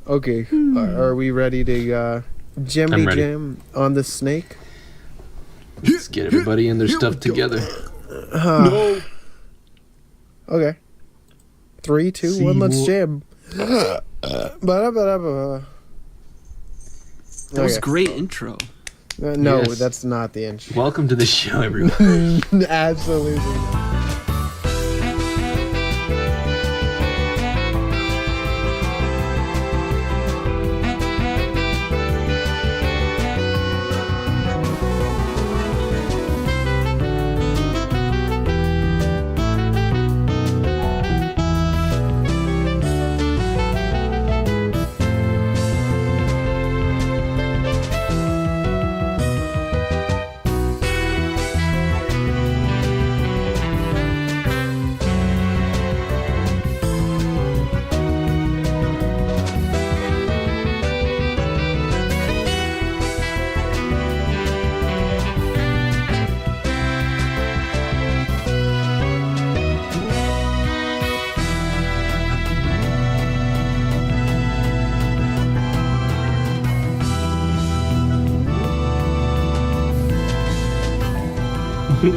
Okay, are we ready to jimmy jam on the snake? Let's get everybody and their stuff together. No. Okay. 3, 2, 1, let's jam. That was a great intro. No, Yes. that's not the intro. Welcome to the show, everyone. Absolutely not.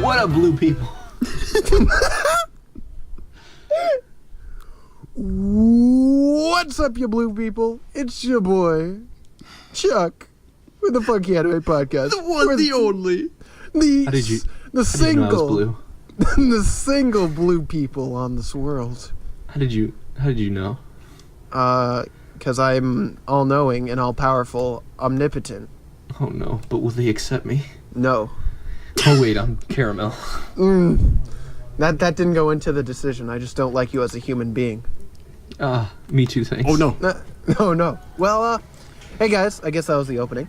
What up, blue people? What's up, you blue people? It's your boy, Chuck, with the Funky Anime Podcast. The one, the only. How did you know I was single, blue? the single blue people on this world. How did you know? Because I'm all-knowing and all-powerful, omnipotent. Oh no, but will they accept me? No. Oh wait, I'm caramel. That didn't go into the decision. I just don't like you as a human being. Me too, thanks. Oh no. No. Well, hey guys, I guess that was the opening.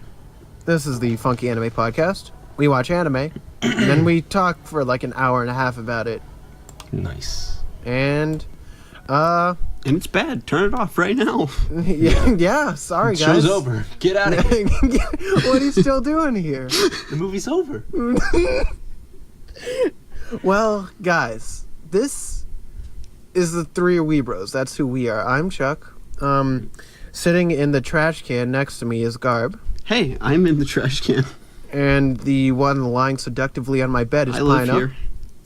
This is the Funky Anime Podcast. We watch anime, and then we talk for like an hour and a half about it. Nice. And, And it's bad. Turn it off right now. yeah, sorry guys. Show's over. Get out of here. What are you still doing here? The movie's over. Well, guys, this is the three A-Weebros. That's who we are. I'm Chuck. Sitting in the trash can next to me is Garb. Hey, I'm in the trash can. And the one lying seductively on my bed is I live Pino. here.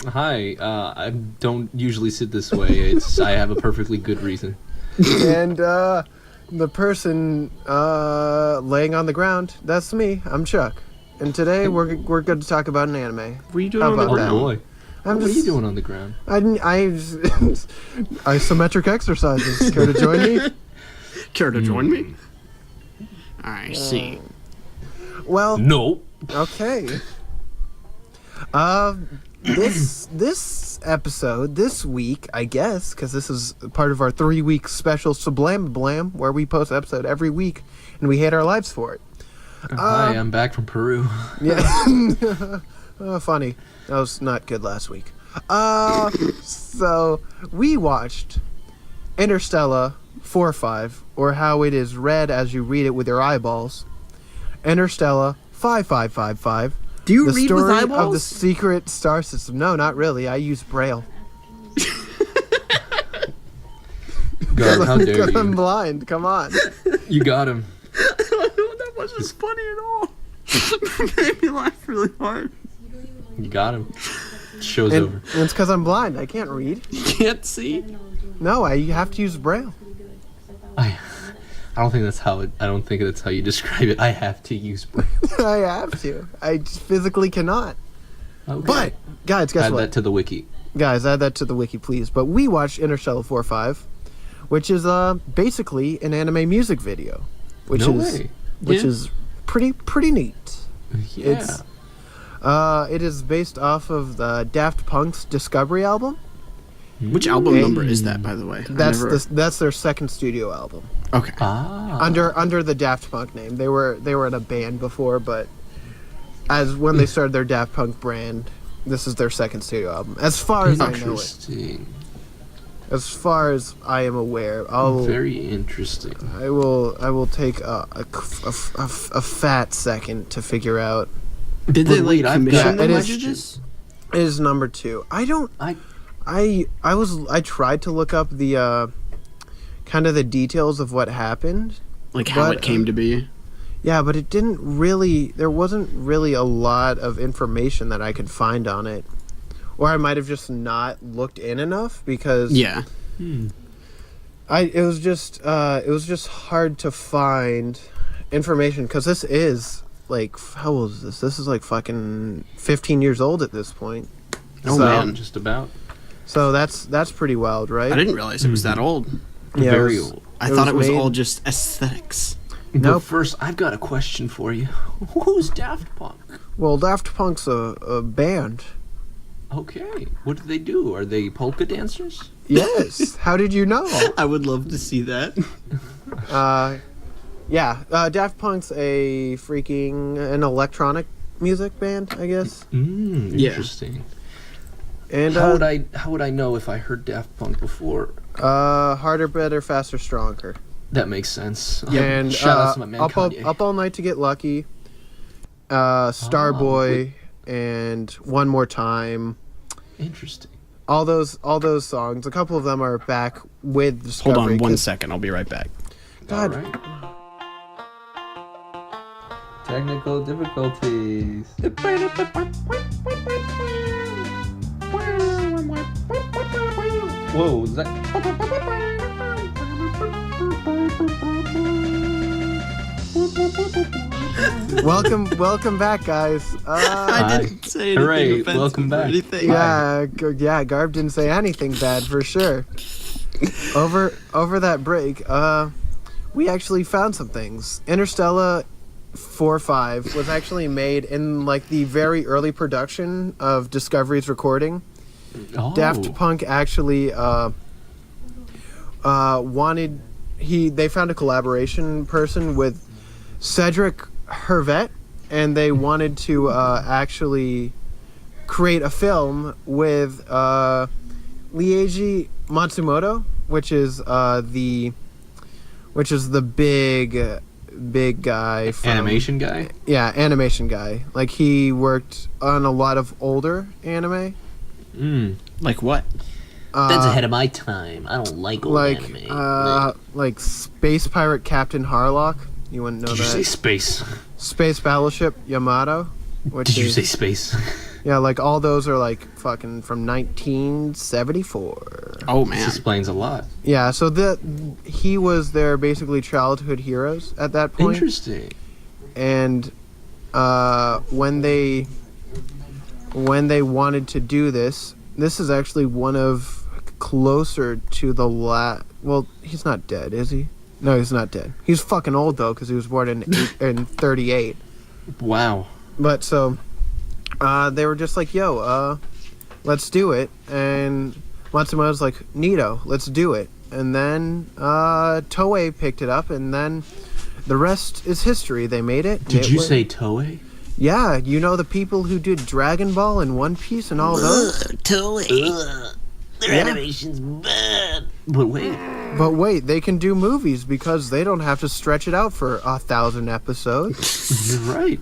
Hi. I don't usually sit this way. I have a perfectly good reason. And the person laying on the ground, that's me. I'm Chuck. And today we're going to talk about an anime. What are you doing How on the about that? ground? Boy. I'm What are just you doing on the ground? isometric exercises. Care to join me? Care to join me? I see. Well, No. okay. This episode, this week, I guess, because this is part of our 3-week special Sublime Blam, where we post an episode every week, and we hate our lives for it. Hi, I'm back from Peru. Yeah. Funny. That was not good last week. So, we watched Interstella 4-5, or how it is read as you read it with your eyeballs. Interstella 5555. Do you The read with story of eyeballs? the secret star system. No, not really. I use Braille. God, how dare Because I'm you? blind. Come on. You got him. That wasn't funny at all. It made me laugh really hard. You got him. Show's And over. it's because I'm blind. I can't read. You can't see? No, I have to use Braille. I don't think that's how you describe it. I have to use Braille. I have to. I just physically cannot. Okay. But, guys, guess Add what? that to the wiki. Guys, add that to the wiki, please. But we watched Interstella 4-5, which is basically an anime music video, which No is way. is pretty neat. Yeah. It is based off of the Daft Punk's Discovery album. Which album number is that, by the way? That's their second studio album. Okay. Under the Daft Punk name. They were in a band before, but when they started their Daft Punk brand, this is their second studio album. As far as I know it. Interesting. As far as I am aware, Very interesting. I will take a fat second to figure out. Did they Wait, I've commission got- them it to is- do this? It is number 2. I tried to look up the kind of the details of what happened. Like how it came to be. Yeah, but it didn't really. There wasn't really a lot of information that I could find on it, or I might have just not looked in enough because it was just hard to find information because this is like, how old is this? This is like fucking 15 years old at this point. Oh, So- man. Just about. So that's pretty wild, right? I didn't realize it was that old. Yeah, Very it was- old. I thought it was made- all just aesthetics. But Nope. first, I've got a question for you. Who's Daft Punk? Well, Daft Punk's a band. Okay. What do they do? Are they polka dancers? Yes. How did you know? I would love to see that. Daft Punk's an electronic music band, I guess. Yeah. Interesting. And How would I know if I heard Daft Punk before? harder, better, faster, stronger. That makes sense. And Shout out to my man up Kanye. all night to get lucky. Starboy and One More Time. Interesting. All those songs. A couple of them are back with Hold Discovery. on 1 'cause- second. I'll be right back. God. All right. Technical difficulties. Whoa, is that? Welcome back, guys. I didn't say anything Hooray, offensive welcome or back. anything. Garb didn't say anything bad for sure. Over that break, we actually found some things. Interstella 4-5 was actually made in like the very early production of Discovery's recording. Oh. Daft Punk actually they found a collaboration person with Cedric Hervet, and they wanted to actually create a film with Leiji Matsumoto, which is the big guy from Animation guy? Yeah, animation guy. Like he worked on a lot of older anime. Like what? That's ahead of my time. I don't like old anime. Like Space Pirate Captain Harlock. You wouldn't know Did that. you say space? Space Battleship Yamato. Which Did you is- say space? Yeah, like all those are like fucking from 1974. Oh This man. explains a lot. Yeah, so he was their basically childhood heroes at that point. Interesting. And when they wanted to do this is actually one of closer to the well, he's not dead, is he? No, he's not dead. He's fucking old though, because he was born in 38. Wow. But so they were just like, yo, let's do it. And Matsumoto's like, neato, let's do it. And then Toei picked it up, and then the rest is history. They made it. Did you say Toei? Yeah, you know the people who did Dragon Ball and One Piece and all those? Toei. Their Yeah. animation's bad. But wait. But wait, they can do movies because they don't have to stretch it out for 1,000 episodes. You're right.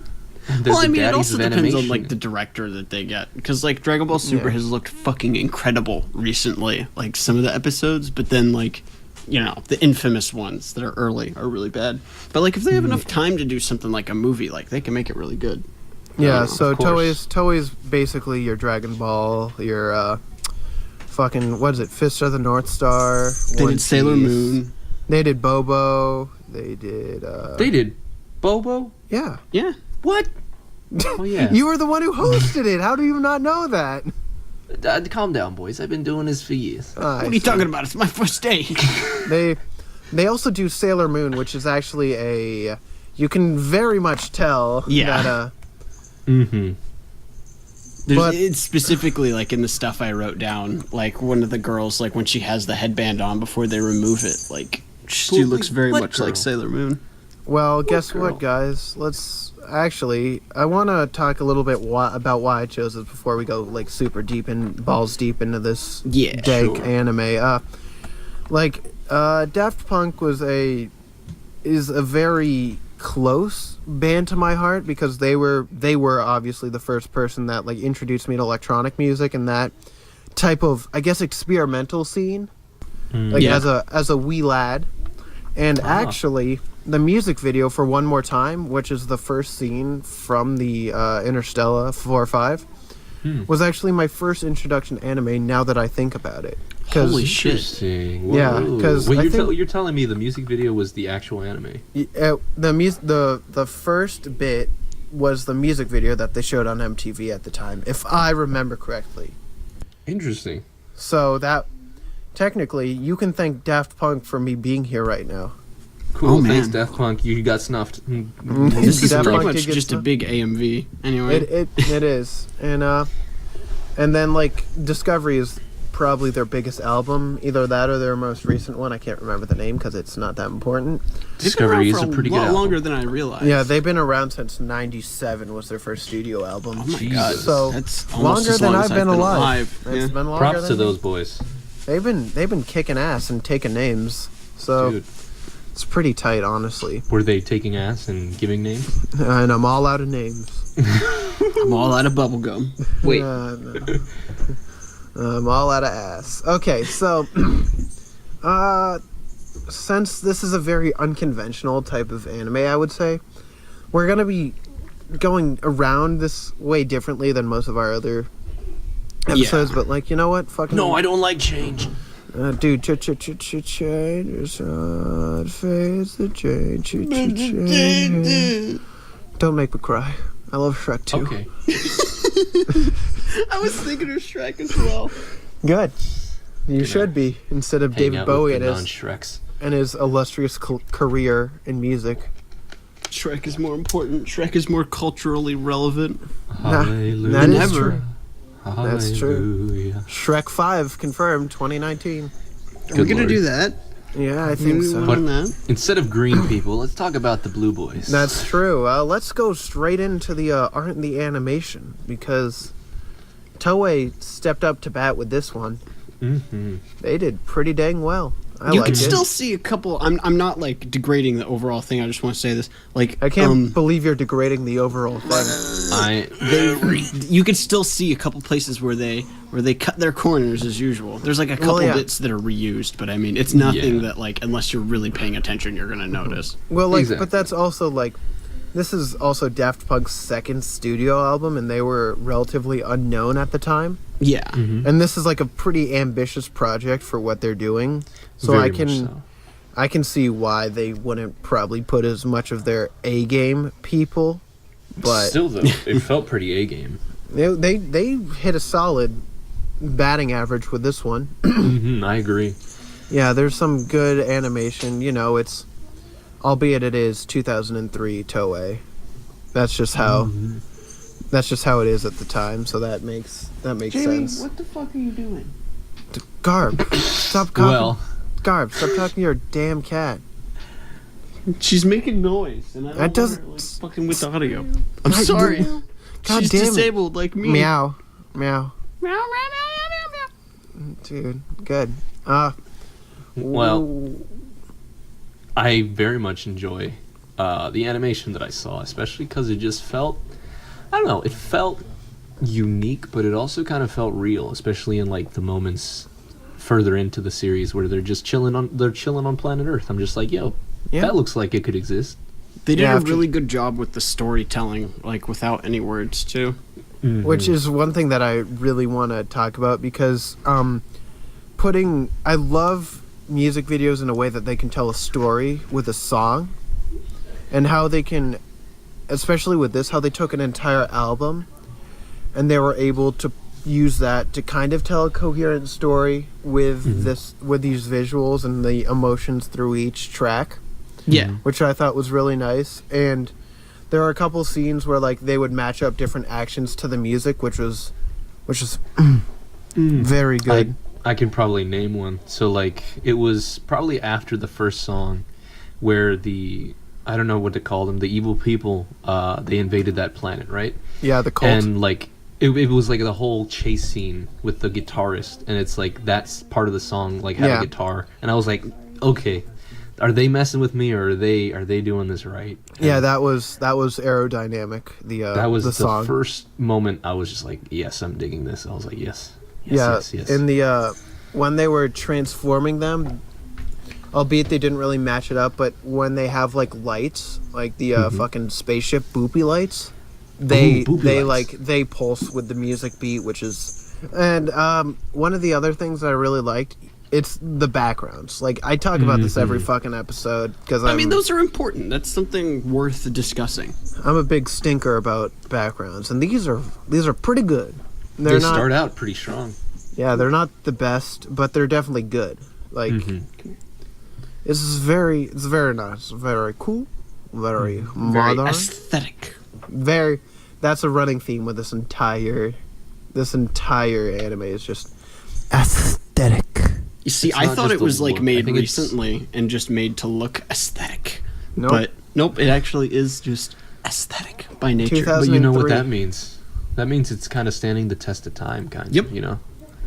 Well, I mean, it also depends on like the director that they get, because like Dragon Ball Super Yeah. has looked fucking incredible recently, like some of the episodes, but then like, you know, the infamous ones that are early are really bad. But like if they have enough time to do something like a movie, like they can make it really good. Yeah, Of so course. Toei's basically your Dragon Ball, your fucking, what is it, Fist of the North Star. They One did Sailor Piece. Moon. They did Bobo. They did. They did Bobo? Yeah. Yeah. What? Oh, yeah. You were the one who hosted it. How do you not know that? Calm down, boys. I've been doing this for years. What are you talking about? It's my first day. They also do Sailor Moon, which is actually you can very much tell Yeah. that Mm-hmm. But- It's specifically like in the stuff I wrote down, like one of the girls, like when she has the headband on before they remove it, like she Well, looks very what much girl? like Sailor Moon. well, guess girl? what, guys? I want to talk a little bit about why I chose this before we go like super deep and balls deep into this Yeah, dank sure. anime. Daft Punk is a very close band to my heart because they were obviously the first person that like introduced me to electronic music and that type of, I guess, experimental scene. like Yeah. as a wee lad. And Ah. actually, the music video for One More Time, which is the first scene from the Interstella 4-5, was actually my first introduction to anime. Now that I think about it, Holy shit. Interesting. Yeah, Whoa. 'cause Wait, I you're, think- you're telling me the music video was the actual anime? the first bit was the music video that they showed on MTV at the time, if I remember correctly. Interesting. So that technically, you can thank Daft Punk for me being here right now. Cool. Oh, man. Thanks, Daft Punk. You got snuffed. This is Daft pretty Punk much did get just a some- big AMV. Anyway. It is, and then like Discovery is probably their biggest album, either that or their most recent one. I can't remember the name because it's not that important. Discovery is a pretty good lot album. longer than I realized. Yeah, they've been around since '97 was their first studio album. Oh my Jesus. god. So That's almost longer as than long I've as been alive. Yeah. It's been longer Props than to me. those boys. They've been kicking ass and taking names. So Dude, it's pretty tight, honestly. were they taking ass and giving names? And I'm all out of names. I'm all out of bubblegum. Wait. No. I'm all out of ass. Okay, so since this is a very unconventional type of anime, I would say, we're gonna be going around this way differently than most of our other episodes. Yeah. But like, you know what? Fucking No, I don't like change. dude, change is hard, face the change, change. Don't make me cry. I love Shrek too. Okay. I was thinking of Shrek as well. Good. You should be, instead of Hang David out Bowie with and the his, non-Shreks. and his illustrious career in music. Shrek is more important. Shrek is more culturally relevant. Hallelujah. that is Never. true. That's true. Hallelujah. Shrek 5 confirmed 2019. Are we Good gonna lord. do that? Yeah, I think so. But- On that? Instead of green people, let's talk about the blue boys. That's true. Let's go straight into the art and the animation, because Toei stepped up to bat with this one. Mm-hmm. They did pretty dang well. I You like can it. still see a couple. I'm not like degrading the overall thing. I just want to say this. Like I can't believe you're degrading the overall thing. you could still see a couple places where they cut their corners as usual. There's like a couple yeah. bits that are reused, but I mean it's nothing Yeah. that like unless you're really paying attention you're gonna notice. Well, like, Exactly. but that's also like, this is also Daft Punk's second studio album, and they were relatively unknown at the time. Yeah. And this is like a pretty ambitious project for what they're doing. So Very I much can so. I can see why they wouldn't probably put as much of their A game people, but Still though, it felt pretty A game. they hit a solid batting average with this one. I agree. Yeah, there's some good animation. You know, it's, albeit it is 2003 Toei. That's just how it is at the time. So that makes sense. what the fuck are you doing? Garb, stop talking. Well, Garb, stop talking to your damn cat. She's making noise, and I don't That doesn't- want her, like, fucking with the audio. I'm I- sorry. God She's damn it. disabled like me. Meow, meow, Meow, meow, meow, meow, meow. dude. Good. well, I very much enjoy the animation that I saw, especially because it just felt, I don't know, it felt unique, but it also kind of felt real, especially in like the moments further into the series where they're just chilling on planet Earth. I'm just like, yo, Yeah. that looks like it could exist. They did Yeah, a after- really good job with the storytelling, like without any words too. Which is one thing that I really want to talk about, because I love music videos in a way that they can tell a story with a song, and how they can, especially with this, how they took an entire album and they were able to use that to kind of tell a coherent story with with these visuals and the emotions through each track, Yeah. which I thought was really nice. And there are a couple scenes where like they would match up different actions to the music, which was very good. I can probably name one. So like it was probably after the first song where I don't know what to call them, the evil people, they invaded that planet, right? Yeah, the cult. And like it was like the whole chase scene with the guitarist, and it's like that's part of the song like had Yeah. a guitar, and I was like, okay, are they messing with me, or are they doing this right? Yeah, And that was aerodynamic. that was the the song. first moment I was just like, yes, I'm digging this. I was like, yes, Yeah, yes. in the when they were transforming them, albeit they didn't really match it up, but when they have like lights, like the fucking spaceship boopy lights, they pulse with the music beat, which is, and one of the other things that I really liked, it's the backgrounds. Like, I talk about this every fucking episode because I mean, those are important. That's something worth discussing. I'm a big stinker about backgrounds, and these are pretty good. They start out pretty strong. Yeah, they're not the best, but they're definitely good. Like, it's very nice, very cool, very modern, very aesthetic. Very. That's a running theme with this entire anime is just aesthetic. You see, It's I not thought just it was a like look. made recently and just made to look aesthetic. Nope. But nope, it actually is just aesthetic by nature. 2000 But you know what 2003. that means? That means it's kind of standing the test of time, kind of. Yep. You know,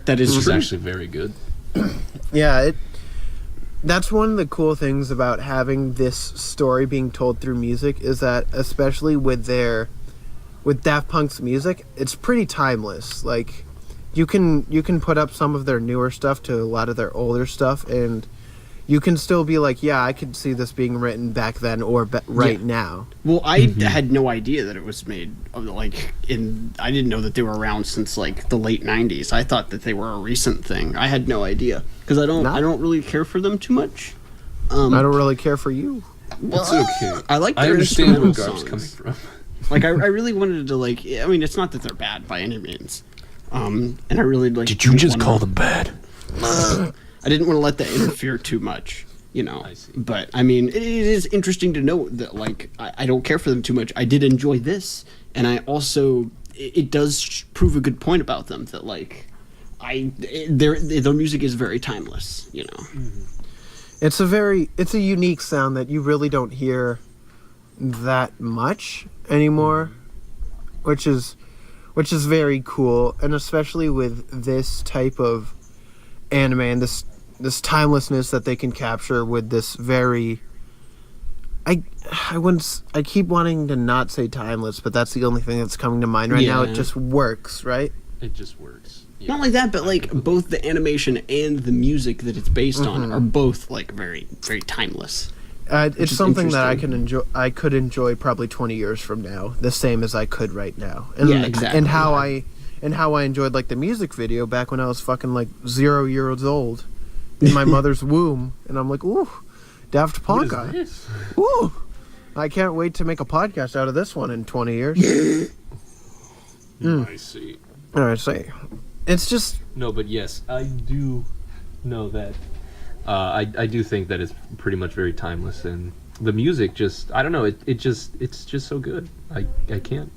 That is it's true. actually very good. Yeah, that's one of the cool things about having this story being told through music is that, especially with Daft Punk's music, it's pretty timeless. Like, you can put up some of their newer stuff to a lot of their older stuff, and you can still be like, yeah, I could see this being written back then or right now. Well, I had no idea that it was made like I didn't know that they were around since like the late 90s. I thought that they were a recent thing. I had no idea because I don't really care for them too much. I don't really care for you. Well, It's okay. I like their I understand where instrumental Garb's coming songs. from. Like I really wanted to like. I mean, it's not that they're bad by any means. And I really like. Did you just call them bad? I didn't want to let that interfere too much, you know. I see. But I mean, it is interesting to note that like I don't care for them too much. I did enjoy this, and I also it does prove a good point about them that like their music is very timeless, you know. It's a unique sound that you really don't hear that much anymore, which is very cool, and especially with this type of anime and this timelessness that they can capture with this very I keep wanting to not say timeless, but that's the only thing that's coming to mind right now. It just works, right? It just works. Yeah. Not like that, but like both the animation and the music that it's based on are both like very, very timeless. It's something that interesting. I could enjoy probably 20 years from now, the same as I could right now. And Yeah, exactly. And how I enjoyed like the music video back when I was fucking like 0 years old in my mother's womb, and I'm like, ooh, Daft Punk. What is this? Ooh, I can't wait to make a podcast out of this one in 20 years. I see. All right, so it's just No, but yes, I do know that. I do think that it's pretty much very timeless, and the music just, I don't know, it's just so good. I can't.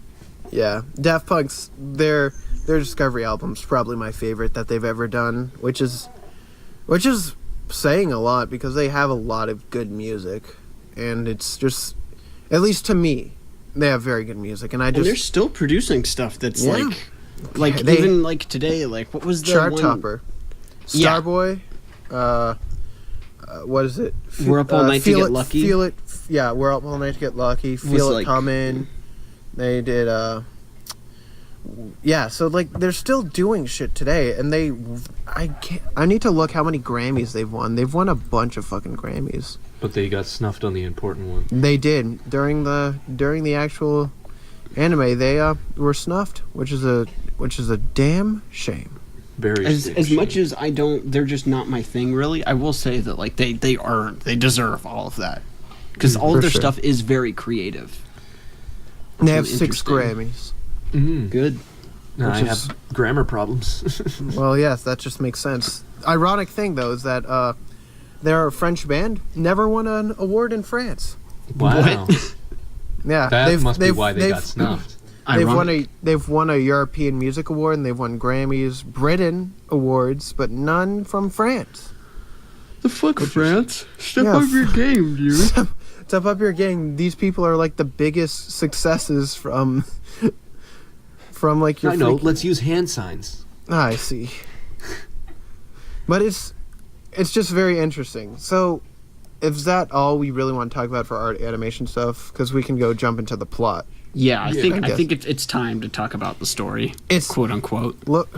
yeah, Daft Punk's their Discovery album's probably my favorite that they've ever done, which is saying a lot because they have a lot of good music, and it's just, at least to me, they have very good music, and And they're still producing stuff that's Yeah. like They- even like today, like what was the Chart one? Topper, Yeah. Starboy, what is it? We're Up All Night to Feel Get It- Lucky. Feel it, yeah, We're Up All Night to Get Lucky. Feel It like- Coming. They did, yeah. So like, they're still doing shit today, and I need to look how many Grammys they've won. They've won a bunch of fucking Grammys. But they got snuffed on the important one. They did during the actual anime. They were snuffed, which is a damn shame. Very As much as I don't, they're just not my thing really. I will say that like they deserve all of that because all for of their sure. stuff is very creative. They have really 6 interesting. Grammys. Good. No, I which have is- grammar problems. Well, yes, that just makes sense. Ironic thing though is that their French band never won an award in France. Wow. Yeah, That must be why they got snuffed. They've won a European Music Award, and they've won Grammys, Britain awards, but none from France. The fuck, France? Step Yeah, up your game, dude. Step up your game. These people are like the biggest successes from like your. I know. freak- Let's use hand signs. I see. But it's just very interesting. So, is that all we really want to talk about for art animation stuff? Because we can go jump into the plot. Yeah, I I think it's time to talk about the story. It's- quote unquote.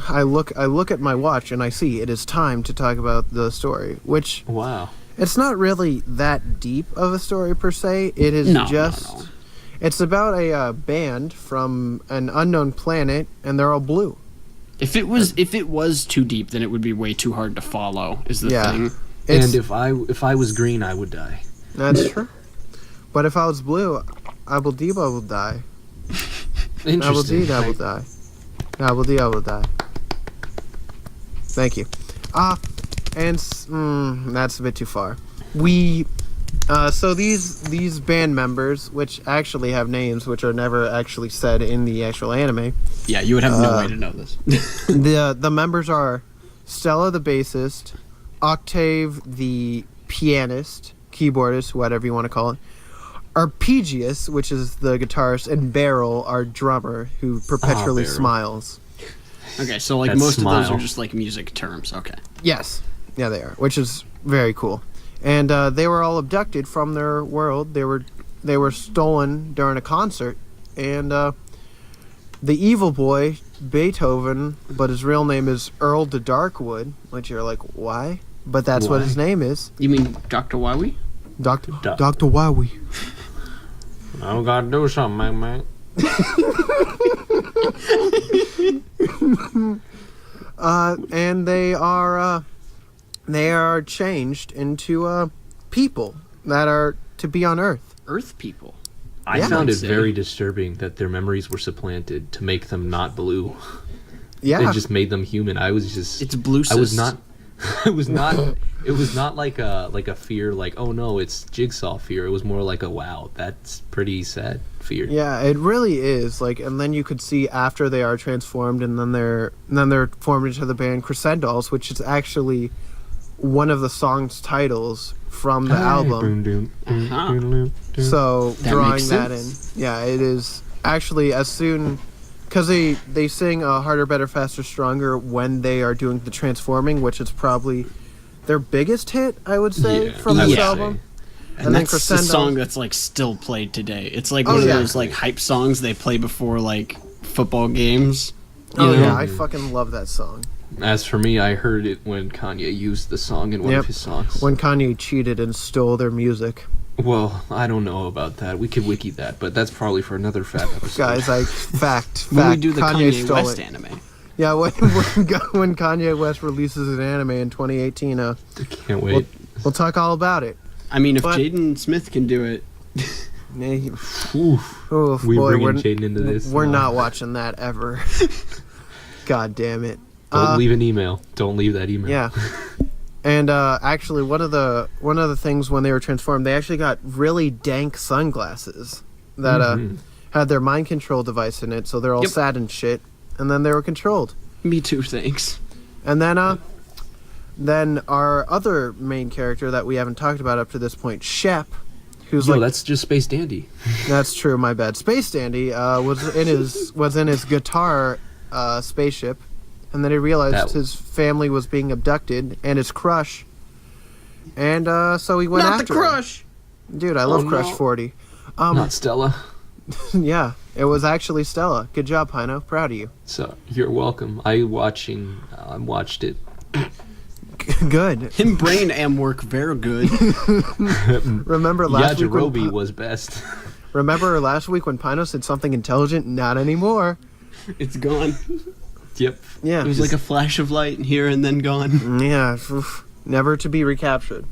I look at my watch and I see it is time to talk about the story, which Wow. it's not really that deep of a story per se. It is No. It's about a band from an unknown planet, and they're all blue. If it was too deep, then it would be way too hard to follow. Is the Yeah. thing. And if I was green, I would die. That's true. But if I was blue, I will die. Interesting. I will die. I will die. Thank you. That's a bit too far. So these band members, which actually have names which are never actually said in the actual anime, Yeah, you would have no way to know this. the members are Stella the bassist, Octave the pianist, keyboardist, whatever you want to call it, Arpeggius, which is the guitarist, and Beryl, our drummer, who perpetually Beryl. smiles. Okay, so like That most of those smile. are just like music terms. Okay. Yes. Yeah, they are, which is very cool. And they were all abducted from their world. They were stolen during a concert, and the evil boy Beethoven, but his real name is Earl de Darkwood, which you're like, why? But that's what Why? his name is. You mean Dr. Wowie? Dr. Duh. Dr. Wowie. I gotta do something, man. And they are changed into people that are to be on Earth. Earth people. I Yeah. found it I'd say. very disturbing that their memories were supplanted to make them not blue. Yeah. It just made them human. I was just. It's blue. I was not. I was not. It was not like a fear, like, oh no, it's Jigsaw fear. It was more like a wow, that's pretty sad fear. Yeah, it really is. Like, and then you could see after they are transformed, and then they're formed into the band Crescendos, which is actually one of the song's titles from the album. Uh-huh. So That drawing makes that in, sense. yeah, it is actually as soon because they sing harder, better, faster, stronger when they are doing the transforming, which is probably their biggest hit, I would say, Yeah, from I this would album. And then that's the Crescendo. song that's like still played today. It's like Oh, one yeah. of those like hype songs they play before like football games. Oh you know? yeah, I fucking love that song. As for me, I heard it when Kanye used the song in one Yep. of his songs. When Kanye cheated and stole their music. Well, I don't know about that. We could wiki that, but that's probably for another fat episode. Guys, fact. When we do the Kanye stole West it. anime. Yeah, when Kanye West releases an anime in 2018, Can't wait. we'll talk all about it. I mean, if But- Jaden Smith can do it, Oof. Oof, We boy, bringing Jaden into this? We're No. not watching that ever. God damn it. Don't leave an email. Don't leave that email. Yeah. And actually, one of the things when they were transformed, they actually got really dank sunglasses that had their mind control device in it, so they're all Yep. sad and shit. And then they were controlled. me too, thanks. And then our other main character that we haven't talked about up to this point, Shep, who's Yo, like that's just Space Dandy. that's true, my bad. Space Dandy was in his guitar spaceship, and then he realized That- his family was being abducted and his crush, and so he went Not after the him. crush. Dude, I love Crush no. 40. Not Stella. Yeah, it was actually Stella. Good job, Pino. Proud of you. So you're welcome. I watched it. Good. Him brain am work very good. Remember last week? Yajirobe was best. Remember last week when Pino said something intelligent? Not anymore. It's gone. Yep. Yeah. It was like a flash of light here and then gone. Yeah. Oof, never to be recaptured.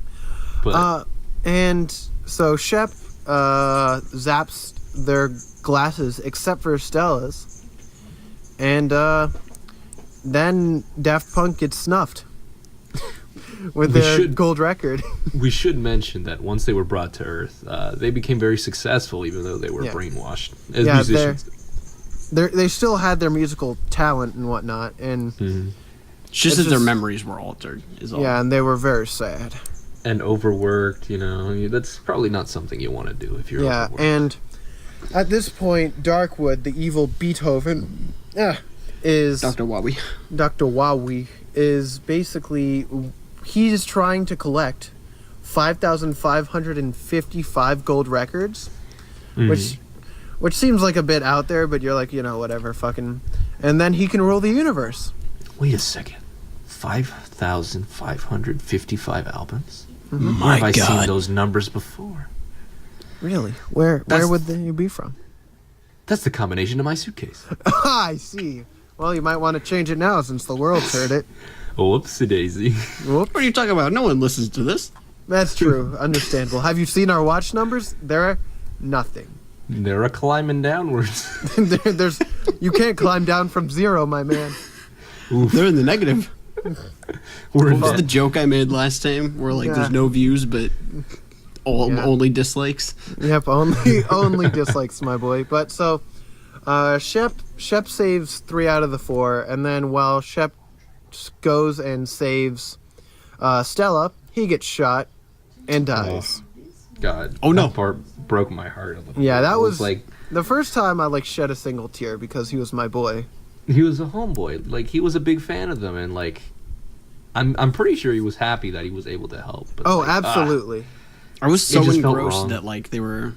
But And so Shep zaps their glasses except for Stella's, and then Daft Punk gets snuffed with We their should- gold record. we should mention that once they were brought to Earth, they became very successful, even though they were Yeah. brainwashed as Yeah, musicians. They still had their musical talent and whatnot, and It's just It's that their just- memories were altered. Is all. yeah, and they were very sad. And overworked. That's probably not something you want to do if you're Yeah, overworked. and at this point, Darkwood, the evil Beethoven, is Dr. Wowie. Dr. Wowie is basically he's trying to collect 5,555 gold records, which seems like a bit out there, but you're like, whatever, fucking. And then he can rule the universe. Wait a second. 5,555 albums? Mm-hmm. Where have I seen those numbers before? Really? Where would they be from? That's the combination of my suitcase. I see. Well, you might want to change it now since the world's heard it. Whoopsie daisy. Whoop. What are you talking about? No one listens to this. That's true. Understandable. Have you seen our watch numbers? They're nothing. They're a climbing downwards. You can't climb down from 0, my man. Oof. They're in the negative. We're What was the joke I made last time? Where there's no views, but only dislikes. Yep, only dislikes, my boy. But so, Shep saves 3 out of the 4, and then while Shep goes and saves Stella, he gets shot and dies. God. Oh, no. That part broke my heart a little. Yeah, bit. that It was like the first time I shed a single tear because he was my boy. he was a homeboy. Like he was a big fan of them, and I'm pretty sure he was happy that he was able to help. But Absolutely. I was so just felt engrossed wrong. that they were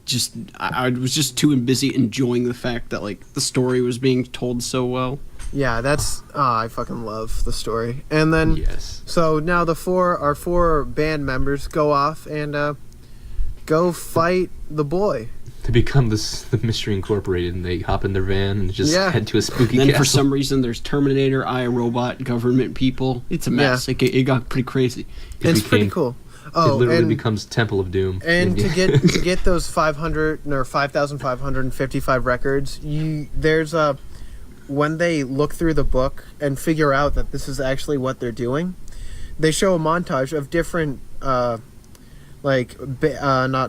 just. I was just too busy enjoying the fact that the story was being told so well. Yeah, that's I fucking love the story. And then yes. so now our 4 band members go off and go fight the boy. To become the Mystery Incorporated, and they hop in their van and just head to a spooky And then castle. for some reason, there's Terminator, iRobot, government people. It's a mess. Yeah. It got pretty crazy. It's pretty cool. It Oh, literally and, becomes Temple of Doom. and to get those 5,555 records, there's when they look through the book and figure out that this is actually what they're doing, they show a montage of different not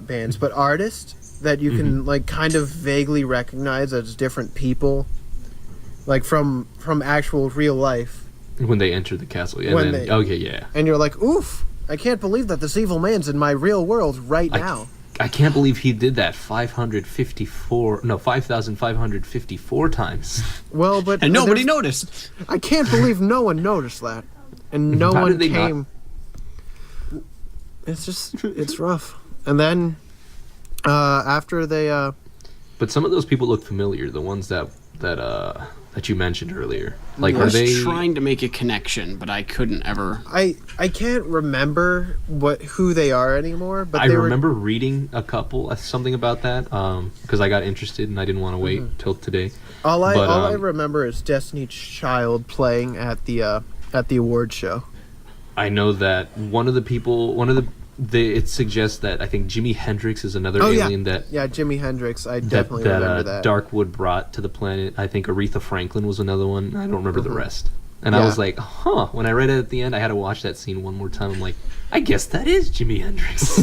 bands but artists that you can kind of vaguely recognize as different people, from actual real life. When they enter the castle, yeah. Yeah. And you're like, oof, I can't believe that this evil man's in my real world right now. I can't believe he did that 5,554 times. Well, but And nobody noticed. I can't believe no one noticed that, and no How one did they came. It's rough. And then after they But some of those people look familiar. The ones that you mentioned earlier. I Are was they trying to make a connection, but I couldn't ever. I can't remember who they are anymore, but I they remember reading something about that because I got interested and I didn't want to wait till today. all I remember is Destiny's Child playing at the award show. I know that it suggests that I think Jimi Hendrix is another alien that Jimi Hendrix. I definitely remember that. Darkwood brought to the planet. I think Aretha Franklin was another one. I don't remember the rest. And I was like, when I read it at the end, I had to watch that scene one more time. I'm like, I guess that is Jimi Hendrix.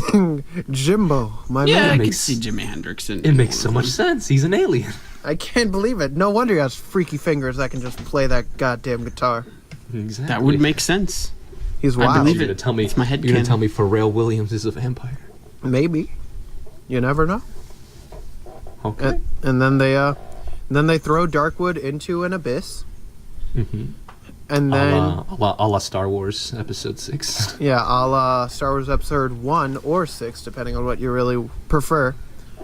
Jimbo, my Yeah, man. I can see Jimi Hendrix in. It makes so much sense. He's an alien. I can't believe it. No wonder he has freaky fingers that can just play that goddamn guitar. Exactly. That would make sense. He's wild. believe You're it. gonna tell me. It's my head You're gonna canon. tell me Pharrell Williams is a vampire. Maybe. You never know. Okay. And then they throw Darkwood into an abyss. Mm-hmm. And then a la Star Wars Episode 6. yeah, a la Star Wars Episode 1 or 6, depending on what you really prefer.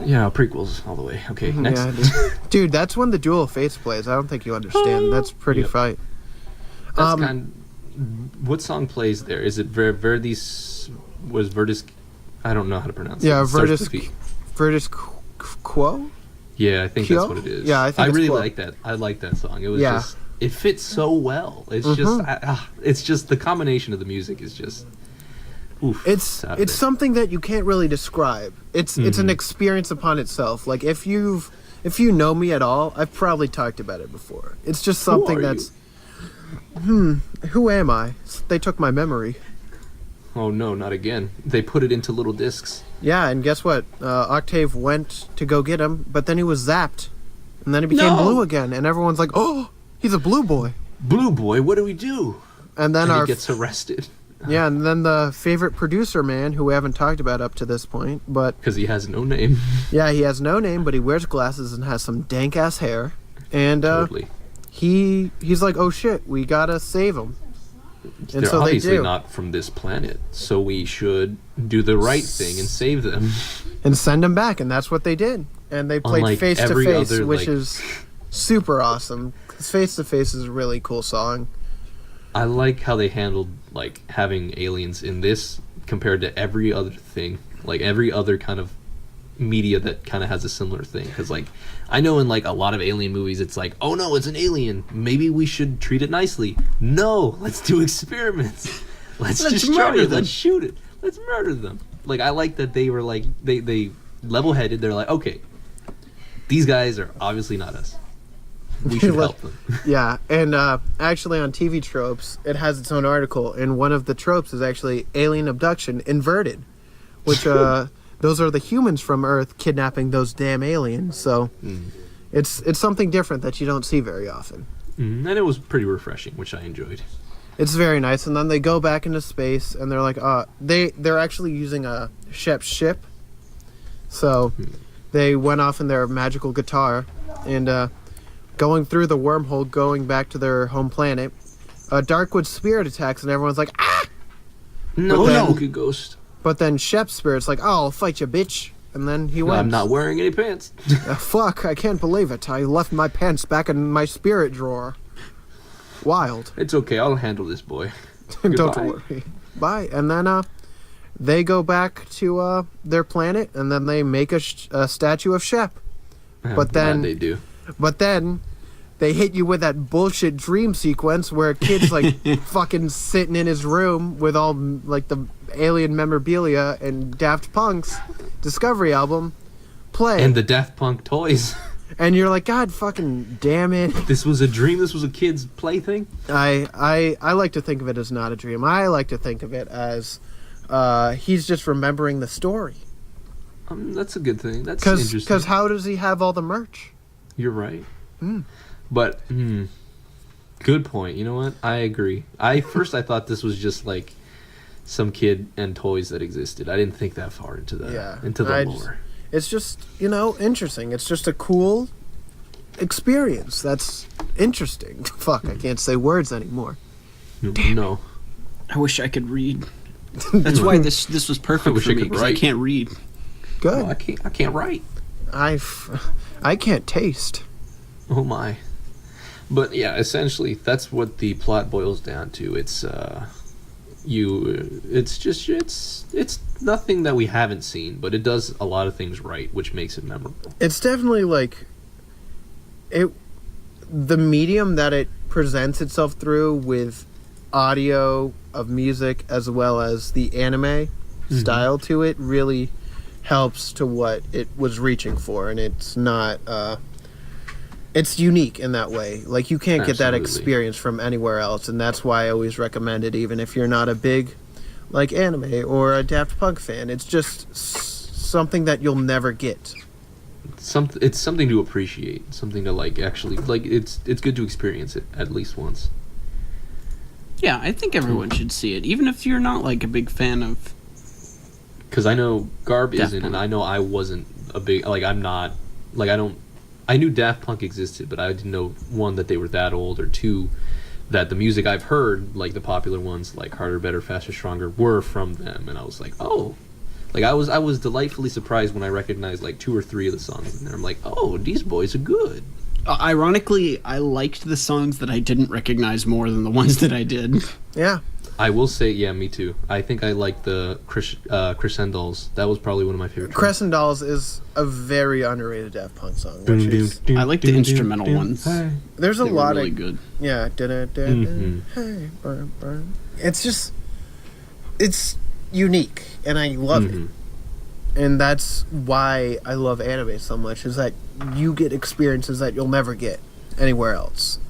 Yeah, prequels all the way. Okay, next. Yeah, dude, that's when the Duel of Fates plays. I don't think you understand. That's pretty Yep. fight. That's what song plays there? Is it Verdi's? Was Verdis? I don't know how to pronounce it. Yeah, It starts Verdis with V. Quo? Yeah, I think Kyo? that's what it is. Yeah, I think it's really Quo. like that. I like that song. It was Yeah. just. It fits so well. It's just the combination of the music is just. Oof, It's out of it. something that you can't really describe. It's an experience upon itself. Like if you know me at all, I've probably talked about it before. It's just something are that's who am I? They took my memory. Oh no, not again. They put it into little discs. Yeah, and guess what? Octave went to go get him, but then he was zapped. And then he became blue again, and everyone's like, "Oh, he's a blue boy." Blue boy, what do we do? And then And our he gets arrested yeah, and then the favorite producer man, who we haven't talked about up to this point, but because he has no name. yeah, he has no name, but he wears glasses and has some dank ass hair. And Totally. he's like, "Oh shit, we gotta save him." And They're so they obviously do, not from this planet, so we should do the right thing and save them. and send him back, and that's what they did. And they played Unlike Face to every Face, other, which like- is super awesome. 'Cause Face to Face is a really cool song. I like how they handled like having aliens in this compared to every other thing, like every other kind of media that kind of has a similar thing. Because like I know in like a lot of alien movies, it's like, oh no, it's an alien. Maybe we should treat it nicely. No, let's do experiments. Let's destroy murder it. them. Let's shoot it. Let's murder them. Like I like that they were like they level-headed. They're like, okay, these guys are obviously not us. We should help them. Yeah, and actually on TV Tropes, it has its own article, and one of the tropes is actually alien abduction inverted, which those are the humans from Earth kidnapping those damn aliens. So it's something different that you don't see very often. And it was pretty refreshing, which I enjoyed. It's very nice, and then they go back into space, and they're like, they're actually using a Shep's ship, so they went off in their magical guitar, and going through the wormhole, going back to their home planet. Darkwood spirit attacks, and everyone's like, ah! No, then- spooky ghost. But then Shep's spirit's like, oh, I'll fight you, bitch. And then he wins. I'm not wearing any pants. Fuck, I can't believe it. I left my pants back in my spirit drawer. Wild. It's okay. I'll handle this, boy. Don't Goodbye. worry. Bye. And then they go back to their planet, and then they make a statue of Shep. I'm But glad then- they do. But then they hit you with that bullshit dream sequence where a kid's like fucking sitting in his room with all like the alien memorabilia and Daft Punk's Discovery album play. And the Daft Punk toys. And you're like, God fucking damn it. This was a dream. This was a kid's plaything. I like to think of it as not a dream. I like to think of it as he's just remembering the story. That's a good thing. That's interesting. Because how does he have all the merch? You're right. But good point. You know what? I agree. I thought this was just like some kid and toys that existed. I didn't think that far into the lore. It's just, interesting. It's just a cool experience. That's interesting. Fuck, I can't say words anymore. No. I wish I could read. That's why this was perfect wish for I me, could 'cause I write. can't read. Good. Oh, I can't write. I can't taste. Oh my. But yeah, essentially that's what the plot boils down to. It's it's nothing that we haven't seen, but it does a lot of things right, which makes it memorable. It's definitely like the medium that it presents itself through with audio of music as well as the anime style to it really helps to what it was reaching for, and it's not it's unique in that way. Like you can't get that Absolutely. experience from anywhere else, and that's why I always recommend it, even if you're not a big like anime or a Daft Punk fan. It's just something that you'll never get. It's something to appreciate, something to like actually like. It's good to experience it at least once. Yeah, I think everyone should see it, even if you're not like a big fan of. Because I know Garb Daft isn't, Punk. and I know I wasn't a big like. I'm not like I don't. I knew Daft Punk existed, but I didn't know one that they were that old, or two that the music I've heard, like the popular ones like Harder, Better, Faster, Stronger, were from them, and I was like, oh. Like I was delightfully surprised when I recognized like 2 or 3 of the songs in there. I'm like, oh, these boys are good. Ironically, I liked the songs that I didn't recognize more than the ones that I did. Yeah. I will say, yeah, me too. I think I like the Crescendos. That was probably one of my favorite. tracks. Crescent Dolls is a very underrated Daft Punk song. Which is, I like the instrumental ones. there's a They were lot really of good. yeah. Mhm. Hey, burn, burn. It's just it's unique, and I love it. And that's why I love anime so much. Is that you get experiences that you'll never get anywhere else,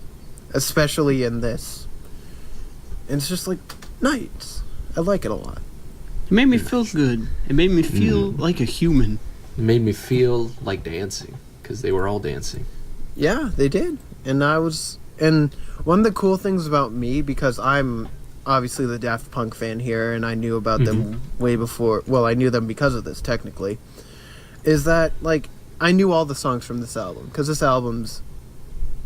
especially in this. And it's just like nice. I like it a lot. It made me feel good. It made me feel like a human. It made me feel like dancing because they were all dancing. Yeah, they did. And one of the cool things about me, because I'm obviously the Daft Punk fan here, and I knew about them way before. Well, I knew them because of this, technically. Is that like I knew all the songs from this album because this album's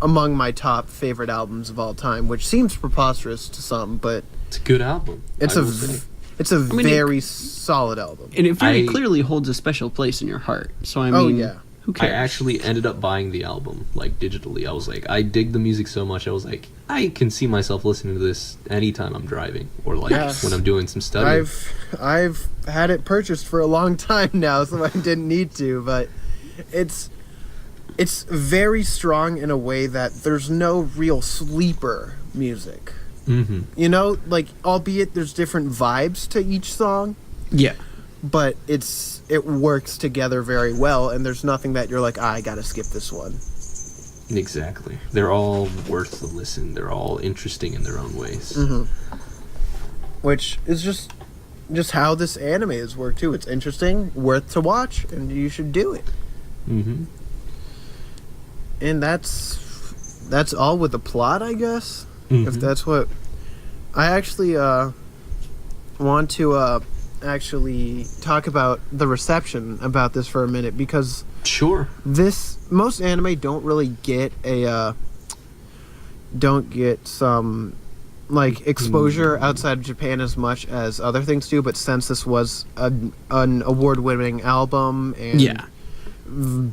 among my top favorite albums of all time, which seems preposterous to some, but It's a good album. it's I a will say. mean, very solid album. And it very I- clearly holds a special place in your heart. So I mean, Oh yeah. Who I cares? actually ended up buying the album, like, digitally. I was like, I dig the music so much, I was like, I can see myself listening to this anytime I'm driving, or, like, Yes. when I'm doing some studying. I've had it purchased for a long time now, so I didn't need to, but it's very strong in a way that there's no real sleeper music. Mm-hmm. You know, like, albeit there's different vibes to each song, Yeah. but it works together very well, and there's nothing that you're like, I gotta skip this one. Exactly. They're all worth the listen. They're all interesting in their own ways. Mm-hmm. Which is just how this anime is worked too. It's interesting, worth to watch, and you should do it. Mm-hmm. And that's all with the plot, I guess. Mm-hmm. If that's what I actually want to actually talk about the reception about this for a minute, because Sure. most anime don't really get some like exposure outside of Japan as much as other things do, but since this was an award-winning album and Yeah.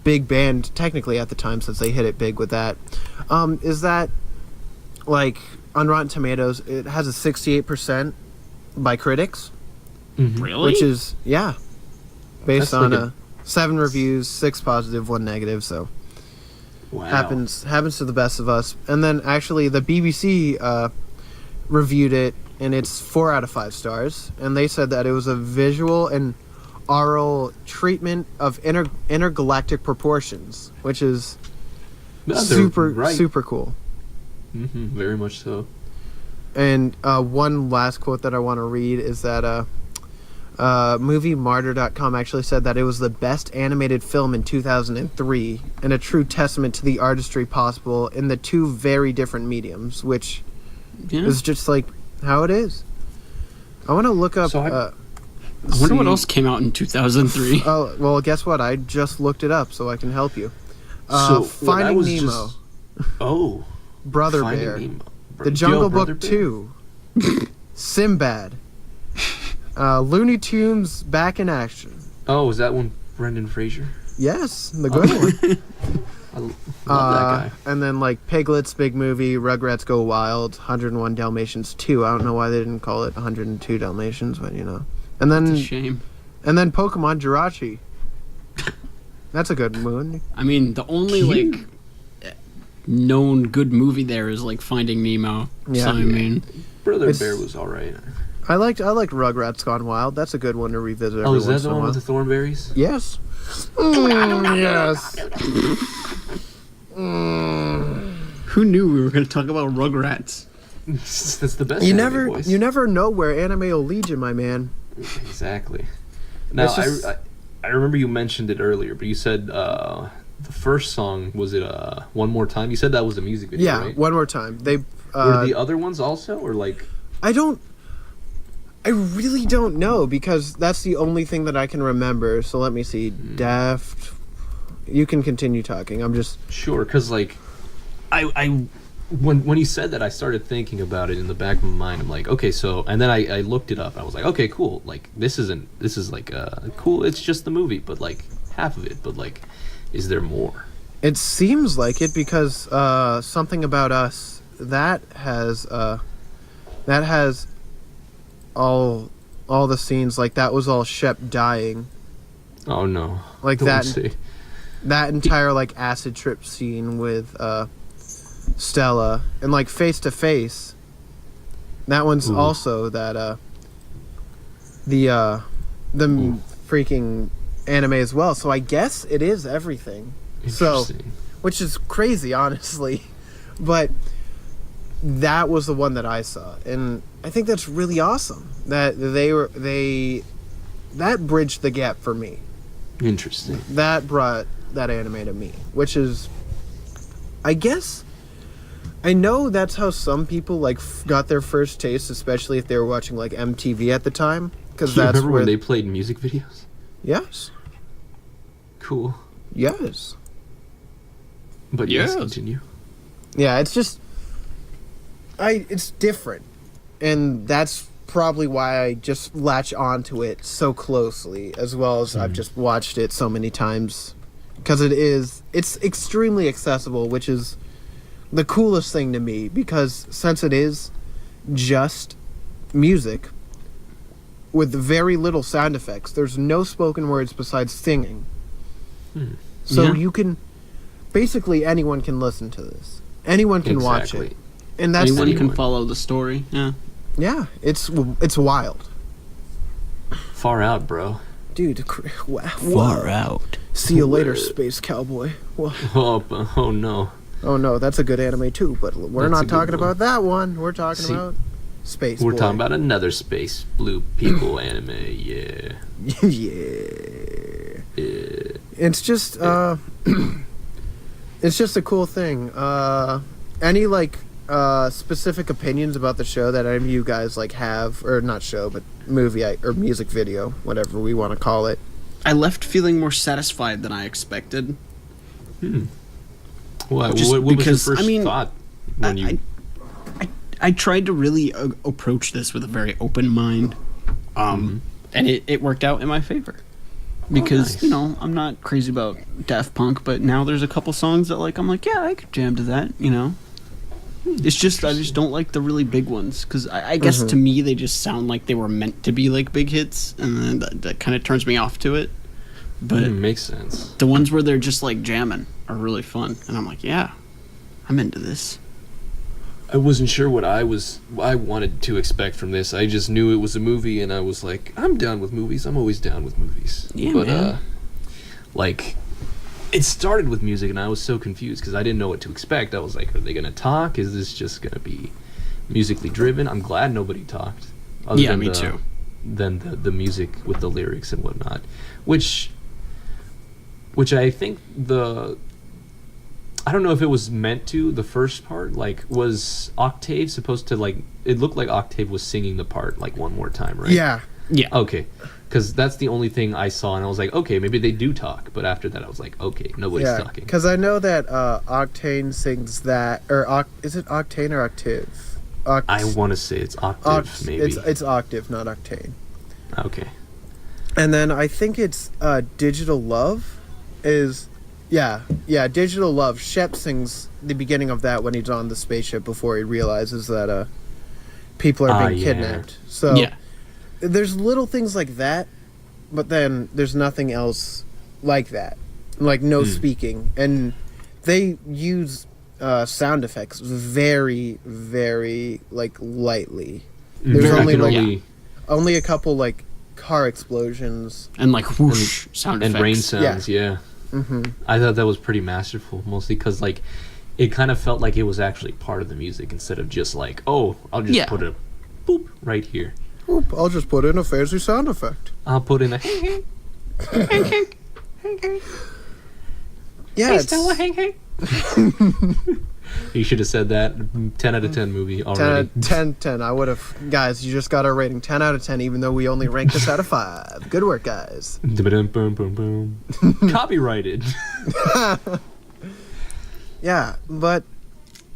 big band technically at the time, since they hit it big with that, is that like on Rotten Tomatoes it has a 68% by critics, Mm-hmm. Really? which is based That's on like 7 reviews, 6 positive, 1 negative, so Wow. happens to the best of us. And then actually the BBC reviewed it, and it's 4 out of 5 stars, and they said that it was a visual and oral treatment of intergalactic proportions, which is Yeah, they're super right. super cool. Mm-hmm. Very much so. And one last quote that I want to read is that MovieMartyr.com actually said that it was the best animated film in 2003 and a true testament to the artistry possible in the 2 very different mediums, which Yeah. is just like how it is. I want to look up. So I wonder what see- else came out in 2003. Oh, well, guess what? I just looked it up, so I can help you. So when I Finding was Nemo, just- Oh. Brother Finding Bear, Nemo. The Jungle Yo, Brother Book Bear. 2, Sinbad, Looney Tunes Back in Action. Oh, was that one Brendan Fraser? Yes, the good one. I love that guy. And then like Piglets, Big Movie, Rugrats Go Wild, 101 Dalmatians 2. I don't know why they didn't call it 102 Dalmatians, but you know. And It's a then shame. Pokemon Jirachi. That's a good one. I mean, the only like known good movie there is like Finding Nemo. Yeah. So I mean, Brother It's- Bear was alright. I liked Rugrats Gone Wild. That's a good one to revisit every Oh, is that once the in a one while. with the thornberries? Yes. Yes. who knew we were going to talk about Rugrats? That's the best. You anime, boys. never know where anime will lead you, my man. Exactly. Now, It's just- I remember you mentioned it earlier, but you said the first song, was it One More Time? You said that was a music video, Yeah, right? one more time. They Were the other ones also, or like... I really don't know, because that's the only thing that I can remember. So let me see. Daft. You can continue talking. I'm just. Sure, because like, when you said that, I started thinking about it in the back of my mind. I'm like, okay, so, and then I looked it up. I was like, okay, cool. Like, this is like cool. It's just the movie, but like half of it. But like, is there more? It seems like it, because Something About Us that has all the scenes, like that was all Shep dying. Oh no! Like Don't that. say. That entire like acid trip scene with Stella and like Face to Face. That one's Ooh. also that the freaking anime as well. So I guess it is everything. So, Interesting. which is crazy, honestly, but that was the one that I saw, and I think that's really awesome that that bridged the gap for me. Interesting. That brought that anime to me, which is, I guess, I know that's how some people like got their first taste, especially if they were watching like MTV at the time, because You that's remember where when they played music videos? yes, Cool. yes, But yes, Yes. continue. yeah. It's just, it's different, and that's probably why I just latch onto it so closely, as well as I've just watched it so many times because it's extremely accessible, which is the coolest thing to me, because since it is just music with very little sound effects, there's no spoken words besides singing. So you can basically, anyone can listen to this, anyone can watch it, and that's anyone can follow the story. Yeah, it's wild. Far out, bro. Dude, Far out. See you later, space cowboy. Whoa. Oh no. Oh no, that's a good anime too, but we're That's a not good talking one. about that one. We're talking about Space We're Boy. talking about another space blue people anime. Yeah. Yeah. Yeah. It's just it's just a cool thing. Any like specific opinions about the show that any of you guys like have, or not show, but movie or music video, whatever we want to call it? I left feeling more satisfied than I expected. What Just was your because, first I mean, thought when you? I tried to really approach this with a very open mind, and it worked out in my favor. Because nice. you know, I'm not crazy about Daft Punk, but now there's a couple songs that like I'm like, yeah, I could jam to that. You know, it's just I just don't like the really big ones, because I guess to me they just sound like they were meant to be like big hits, and then that kind of turns me off to it. But Makes sense. the ones where they're just like jamming are really fun, and I'm like, yeah, I'm into this. I wasn't sure what I wanted to expect from this. I just knew it was a movie, and I was like, I'm down with movies. I'm always down with movies. Yeah, but man. like, it started with music, and I was so confused because I didn't know what to expect. I was like, are they gonna talk? Is this just gonna be musically driven? I'm glad nobody talked. Yeah, me too. Than the music with the lyrics and whatnot, which I think I don't know if it was meant to, the first part, like, was Octave supposed to, like, it looked like Octave was singing the part, like, one more time, right? Yeah. Okay. Because that's the only thing I saw, and I was like, okay, maybe they do talk. But after that, I was like, okay, nobody's Yeah, talking. because I know that Octane sings that, or is it Octane or Octave? I want to say it's Octave, maybe. It's Octave, not Octane. Okay. And then I think it's Digital Love is... Yeah, Digital Love. Shep sings the beginning of that when he's on the spaceship before he realizes that people are being kidnapped. So there's little things like that, but then there's nothing else like that. Like no speaking. And they use sound effects very, very, like, lightly. There's only a couple, like, car explosions. And like whoosh sound effects. And rain sounds, yeah. I thought that was pretty masterful, mostly because, like, it kind of felt like it was actually part of the music instead of just like, oh, I'll just put a boop right here. Oop, I'll just put in a fancy sound effect. I'll put in a Yeah, You should have said that. 10 out of 10 movie already. 10. I would have... Guys, you just got our rating 10 out of 10, even though we only ranked this out of 5. Good work, guys. Copyrighted. Yeah, but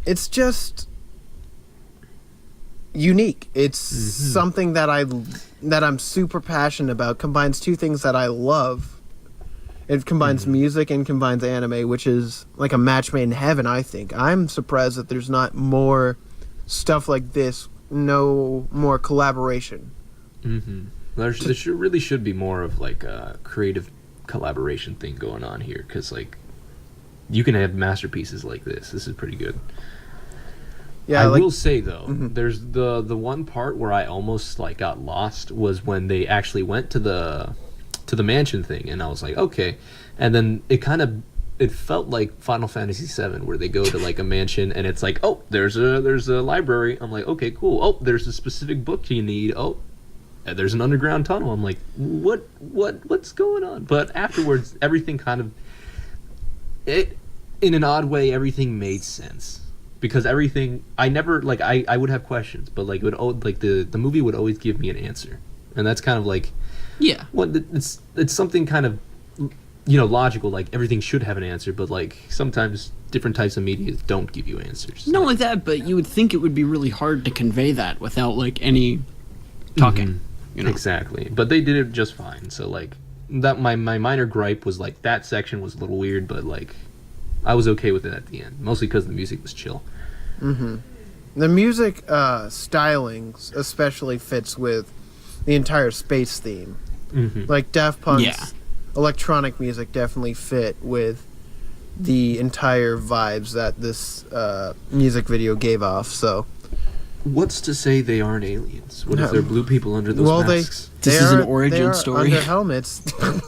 it's just unique. It's something that I'm super passionate about. Combines two things that I love. It combines music and combines anime, which is like a match made in heaven, I think. I'm surprised that there's not more stuff like this, no more collaboration. There really should be more of like a creative collaboration thing going on here, because like you can have masterpieces like this. This is pretty good. Yeah, I will say though, there's the one part where I almost like got lost was when they actually went to the mansion thing, and I was like, okay, and then it felt like Final Fantasy VII, where they go to like a mansion and it's like, oh, there's a library. I'm like, okay, cool. Oh, there's a specific book you need. Oh, and there's an underground tunnel. I'm like, what's going on? But afterwards, everything kind of, in an odd way, everything made sense, because everything, I never, like, I would have questions, but like the movie would always give me an answer, and that's kind of like, yeah, well, it's something kind of, logical. Like everything should have an answer, but like sometimes different types of media don't give you answers. Not like that, but you would think it would be really hard to convey that without like any talking. Exactly, but they did it just fine. So like, that my minor gripe was like that section was a little weird, but like I was okay with it at the end, mostly because the music was chill. The music styling especially fits with the entire space theme. Like Daft Punk's electronic music definitely fit with the entire vibes that this music video gave off. So, what's to say they aren't aliens? What if they're blue people under those masks? This is an origin story. Under helmets. I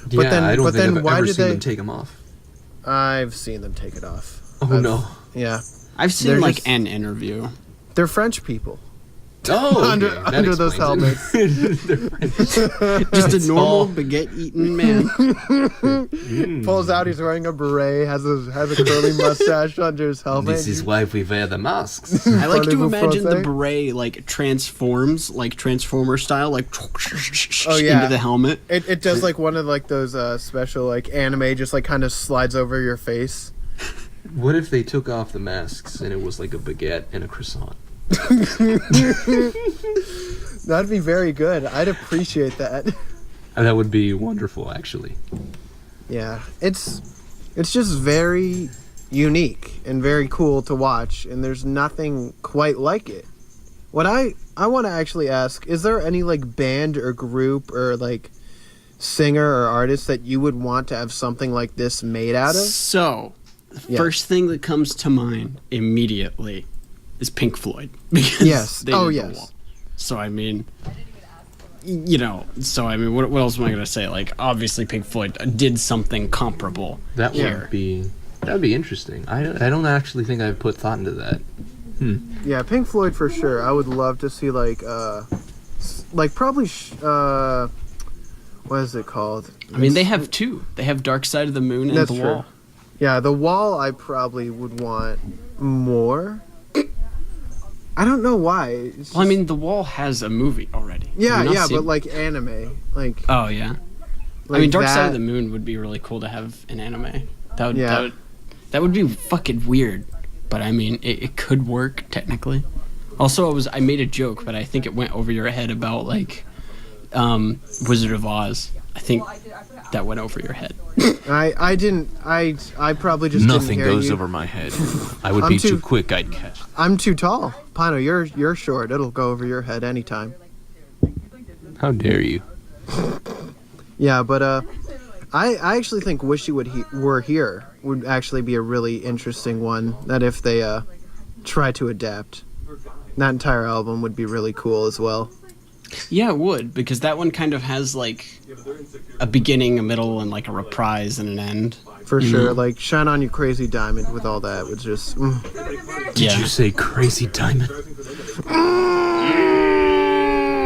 don't think I've ever seen them take them off. I've seen them take it off. Oh no! Yeah, I've seen an interview. They're French people. Oh, okay. under those helmets. Just a normal baguette-eating man. Pulls out. He's wearing a beret. Has a curly mustache under his helmet. This is why we wear the masks. I like to imagine the beret like transforms, like Transformer style, like into the helmet. It does like one of like those special like anime, just like kind of slides over your face. What if they took off the masks and it was like a baguette and a croissant? That'd be very good. I'd appreciate that. That would be wonderful, actually. Yeah, it's just very unique and very cool to watch, and there's nothing quite like it. What I want to actually ask, is there any like band or group or like singer or artist that you would want to have something like this made out of? So, the first thing that comes to mind immediately is Pink Floyd. Because they did The Wall. So, I mean, what else am I going to say? Like, obviously Pink Floyd did something comparable. That would be interesting. I don't actually think I've put thought into that. Yeah, Pink Floyd for sure. I would love to see probably what is it called? I mean, they have two. They have Dark Side of the Moon and The Wall. Yeah, The Wall I probably would want more. I don't know why. Well, I mean, The Wall has a movie already. Yeah, but like anime. Like oh, yeah. Like I mean, Dark Side of the Moon would be really cool to have an anime. That would be fucking weird. But I mean, it could work technically. Also, I made a joke, but I think it went over your head about like Wizard of Oz. I think that went over your head. I didn't. I probably just nothing didn't hear goes you. over my head. I would be too quick. I'd catch. I'm too tall. Pino, you're short. It'll go over your head anytime. How dare you? Yeah, but I actually think "Wish You Were Here" would actually be a really interesting one. That if they try to adapt, that entire album would be really cool as well. Yeah, it would, because that one kind of has like a beginning, a middle, and like a reprise and an end. For sure, like "Shine On You Crazy Diamond" with all that was just. Did you say Crazy Diamond?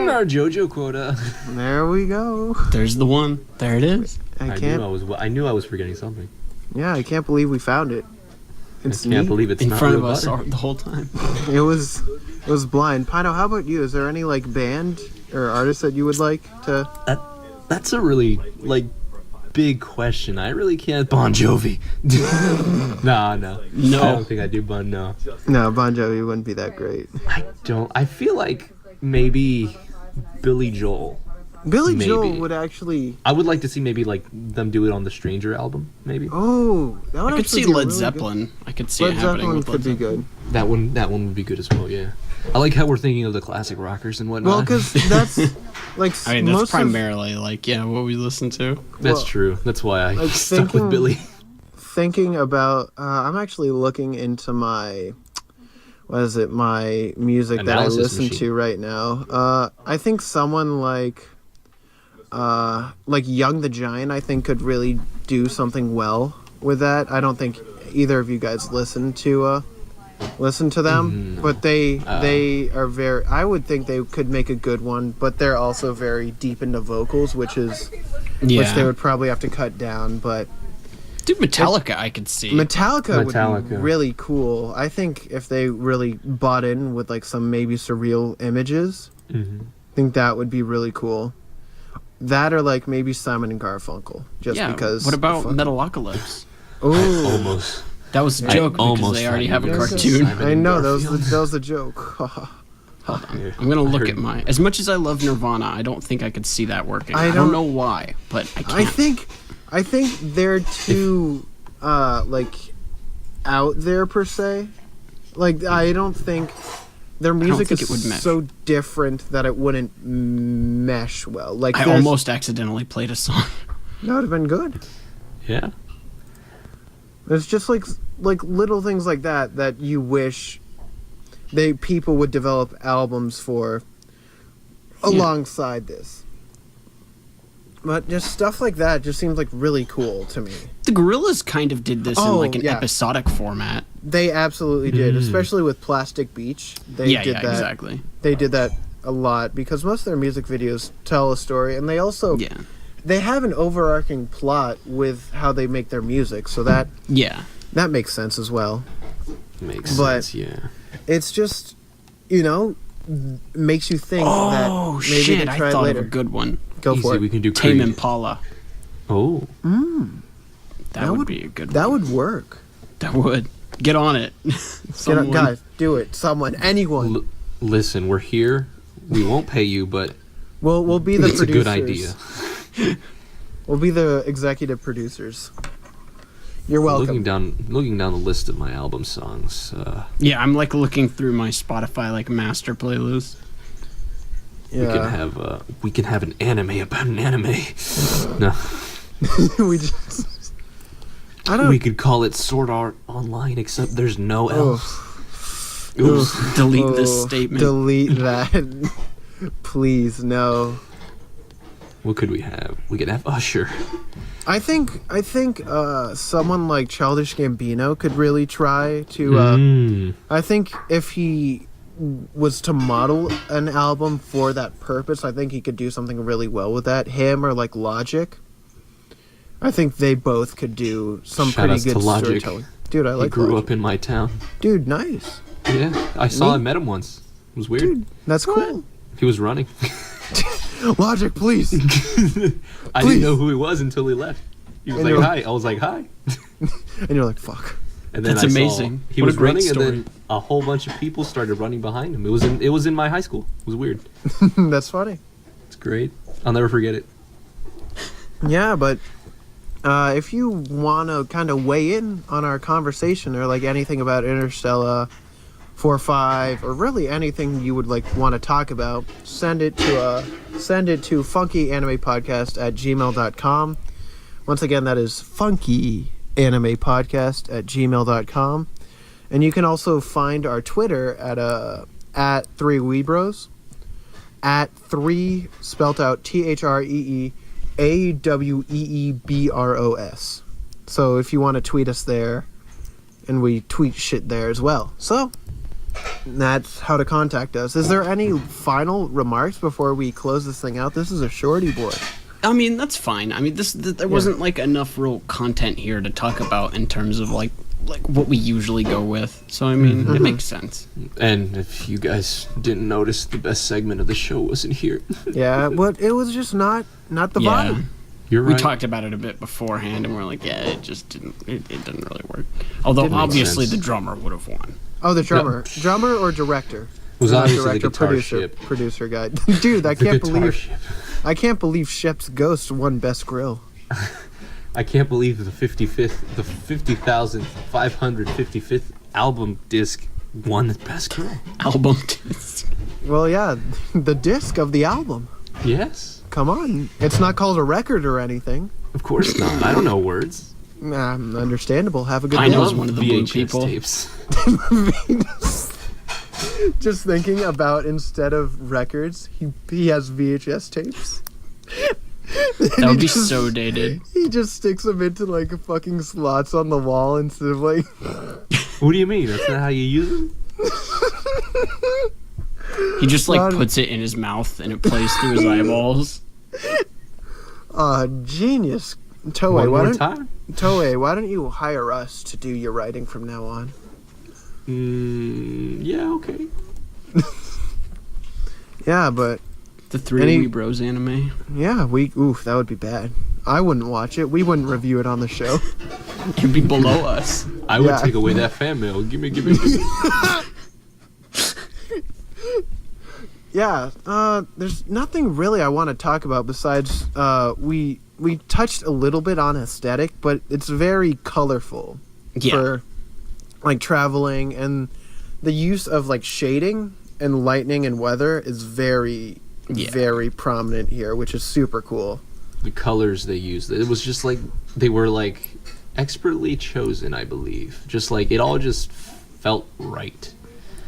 Our JoJo quota. There we go. There's the one. There it is. I knew I was forgetting something. Yeah, I can't believe we found it. I can't believe it's in not front real of us butter. the whole time. It was blind. Pino, how about you? Is there any like band or artist that you would like to? That's a really like big question. I really can't. Bon Jovi. No. I don't think I do. No, Bon Jovi wouldn't be that great. I don't. I feel like maybe Billy Joel. Billy Joel would actually. I would like to see maybe like them do it on the Stranger album, maybe. Oh, that would I could see be Led really Zeppelin. Good. I could see it happening with Led Zeppelin. Zeppelin. Could be good. That one would be good as well. Yeah. I like how we're thinking of the classic rockers and whatnot. Well, because that's like I mean, that's primarily like what we listen to. That's true. That's why I like stuck with Billy. Thinking about, I'm actually looking into my. My music that I listen to right now. I think someone like Young the Giant, I think could really do something well with that. I don't think either of you guys listen to them, but they are very. I would think they could make a good one, but they're also very deep into vocals, which they would probably have to cut down, but. Dude, Metallica, I could see. Metallica would be really cool. I think if they really bought in with like some maybe surreal images, I think that would be really cool. That or like maybe Simon and Garfunkel, because. What about Metalocalypse? Oh, almost. That was a joke because they already have a cartoon. I know that was a joke. Hold on. I'm gonna look at my. As much as I love Nirvana, I don't think I could see that working. I don't know why, but I can't. I think they're too like out there per se. Like I don't think their music is so different that it wouldn't mesh well. Like I almost accidentally played a song. That would have been good. Yeah. There's just like little things like that you wish people would develop albums for alongside this. But just stuff like that just seems like really cool to me. The Gorillaz kind of did this in like an episodic format. They absolutely did, especially with Plastic Beach. They did that. Exactly. They did that a lot because most of their music videos tell a story, and they also they have an overarching plot with how they make their music, so that makes sense as well. Makes sense, yeah. It's just, makes you think that maybe shit, they try I thought later. of a good one. Go for it. We can do Tame Impala. Oh. That would be a good one. That would work. That would. Get on it. Guys, do it. Someone. Anyone. Listen, we're here. We won't pay you, but we'll be the it's producers. a good idea. We'll be the executive producers. You're welcome. Looking down the list of my album songs. Yeah, I'm like looking through my Spotify like master playlist. Yeah. We can have an anime about an anime. No. We could call it Sword Art Online, except there's no elves. Delete this statement. Delete that. Please, no. What could we have? We could have Usher. I think someone like Childish Gambino could really try to. I think if he was to model an album for that purpose, I think he could do something really well with that. Him or like Logic. I think they both could do some pretty good storytelling. Dude, I like He grew Logic. up in my town. Dude, nice. Yeah, I met him once. It was weird. Dude, that's cool. He was running. Logic, please. I didn't know who he was until he left. He was like, hi. I was like, hi. And you're like, fuck. And then That's amazing. He was running, and then a whole bunch of people started running behind him. It was in my high school. It was weird. That's funny. It's great. I'll never forget it. Yeah, but if you want to kind of weigh in on our conversation or like anything about Interstella 4-5 or really anything you would like want to talk about, send it to funkyAnimePodcast@gmail.com. Once again, that is funkyAnimePodcast@gmail.com. And you can also find our Twitter at 3Weebros, at 3 spelt out THREEAWEEBROS. So if you want to tweet us there, and we tweet shit there as well. So that's how to contact us. Is there any final remarks before we close this thing out? This is a shorty, boy. I mean, that's fine. I mean, there wasn't like enough real content here to talk about in terms of like what we usually go with. So I mean, it makes sense. And if you guys didn't notice, the best segment of the show wasn't here. Yeah, but it was just not the vibe. You're right. We talked about it a bit beforehand, and we're like, yeah, it just didn't. It didn't really work. Although Didn't make obviously sense. the drummer would have won. Oh, the drummer. Drummer or director? Was obviously the director, guitar producer guy. Dude, I can't believe Shep's Ghost won Best Grill. I can't believe the 50,555th album disc won the Best Grill. Album disc. Well, yeah, the disc of the album. Yes. Come on. It's not called a record or anything. Of course not. I don't know words. Understandable. Have a good I day. know one of the blue VHS people. tapes. Just thinking about instead of records, he has VHS tapes. That would be so dated. He just sticks them into like fucking slots on the wall instead of like. What do you mean? That's not how you use them? He just like puts it in his mouth and it plays through his eyeballs. Genius. Toei, One more time? Toei, why don't you hire us to do your writing from now on? Yeah, okay. Yeah, but The 3Weebros anime. yeah, that would be bad. I wouldn't watch it. We wouldn't review it on the show. It'd be below us. I would take away that fan mail. Give me. Yeah, there's nothing really I want to talk about besides we touched a little bit on aesthetic, but it's very colorful for like traveling, and the use of like shading and lightning and weather is very prominent here, which is super cool. The colors they used, it was just like they were like expertly chosen, I believe. Just like it all just felt right.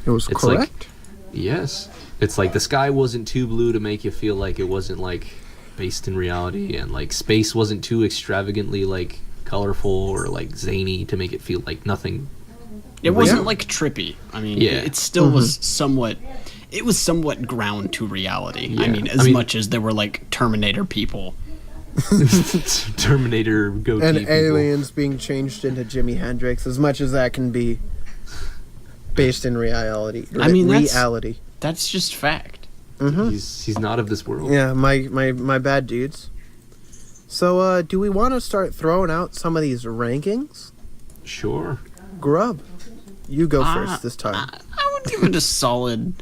It was correct. Like, yes. It's like the sky wasn't too blue to make you feel like it wasn't like based in reality, and like space wasn't too extravagantly like colorful or like zany to make it feel like nothing. It wasn't like trippy. I mean, it still was somewhat. It was somewhat ground to reality. Yeah. I mean, much as there were like Terminator people, Terminator goatee and people. aliens being changed into Jimi Hendrix, as much as that can be based in reality. I mean, reality. That's just fact. Mm-hmm. He's not of this world. Yeah, my bad dudes. So, do we want to start throwing out some of these rankings? Sure. Grub, you go first this time. I would give it a solid,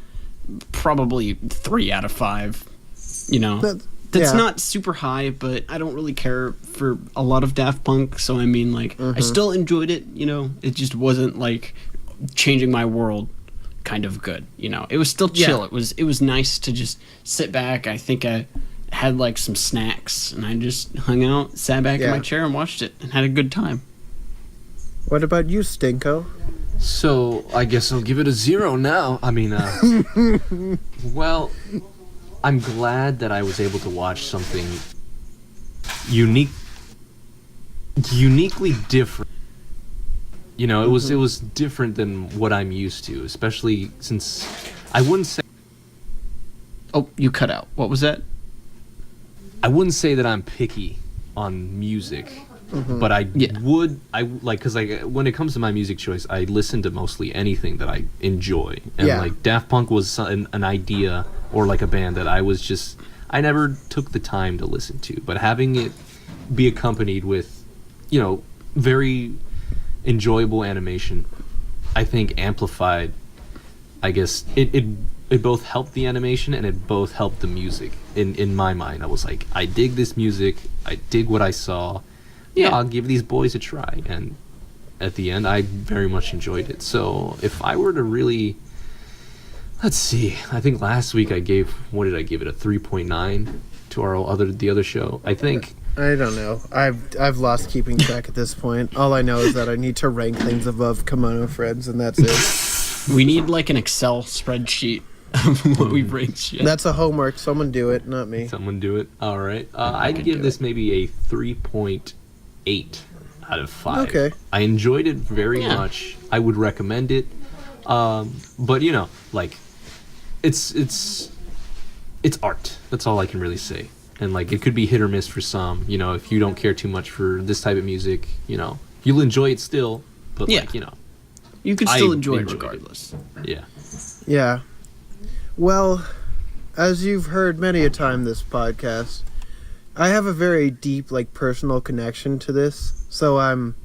probably 3 out of 5. You know, that's not super high, but I don't really care for a lot of Daft Punk. So I mean, like, I still enjoyed it. You know, it just wasn't like changing my world. Kind of good, you know. It was still chill. It was nice to just sit back. I think I had like some snacks, and I just hung out, sat back in my chair, and watched it, and had a good time. What about you, Stinko? So I guess I'll give it a 0 now. I mean, well, I'm glad that I was able to watch something uniquely different. You know, it was different than what I'm used to, especially since I wouldn't say... Oh, you cut out. What was that? I wouldn't say that I'm picky on music, but I would... because when it comes to my music choice, I listen to mostly anything that I enjoy. And, like, Daft Punk was an idea or, like, a band that I never took the time to listen to. But having it be accompanied with, you know, very... enjoyable animation, I think amplified. I guess it both helped the animation and it both helped the music. In my mind, I was like, I dig this music. I dig what I saw. Yeah, I'll give these boys a try. And at the end, I very much enjoyed it. So if I were to really, let's see, I think last week I gave, what did I give it, a 3.9 to the other show. I think. I don't know. I've lost keeping track at this point. All I know is that I need to rank things above Kimono Friends, and that's it. We need like an Excel spreadsheet of what we've ranked shit. That's a homework. Someone do it, not me. Someone do it. All right. I'd give this maybe a 3.8 out of 5. Okay. I enjoyed it very much. I would recommend it. But you know, like, it's art. That's all I can really say. And, like, it could be hit or miss for some. You know, if you don't care too much for this type of music, you know, you'll enjoy it still. But, like, you know. You can still enjoy it regardless. Yeah. Yeah. Well, as you've heard many a time this podcast, I have a very deep, like, personal connection to this. So I'm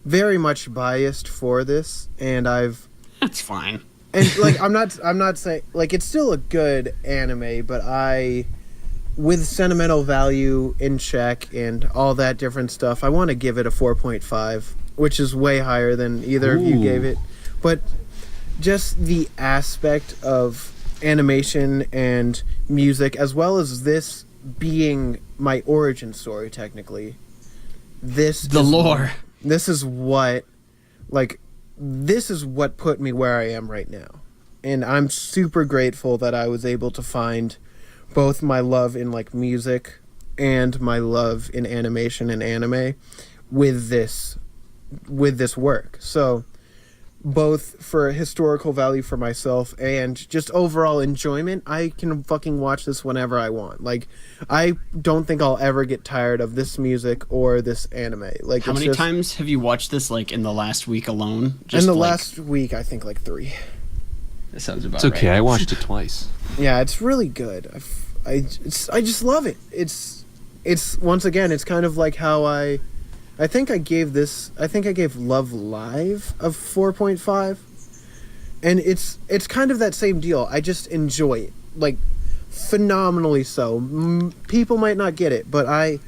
very much biased for this. And That's fine. And, like, I'm not saying... Like, it's still a good anime, but with sentimental value in check and all that different stuff, I want to give it a 4.5, which is way higher than either of you gave it. But just the aspect of animation and music, as well as this being my origin story, technically. This is what put me where I am right now. And I'm super grateful that I was able to find both my love in like music and my love in animation and anime with this work. So both for historical value for myself and just overall enjoyment, I can fucking watch this whenever I want. Like, I don't think I'll ever get tired of this music or this anime. Like, how many times have you watched this, like, in the last week alone? Just in the last week, I think like 3. That sounds about right. It's okay. right. I watched it twice. Yeah, it's really good. I just love it. It's once again, it's kind of like how I think I gave Love Live a 4.5, and it's kind of that same deal. I just enjoy it. like phenomenally so. People might not get it, but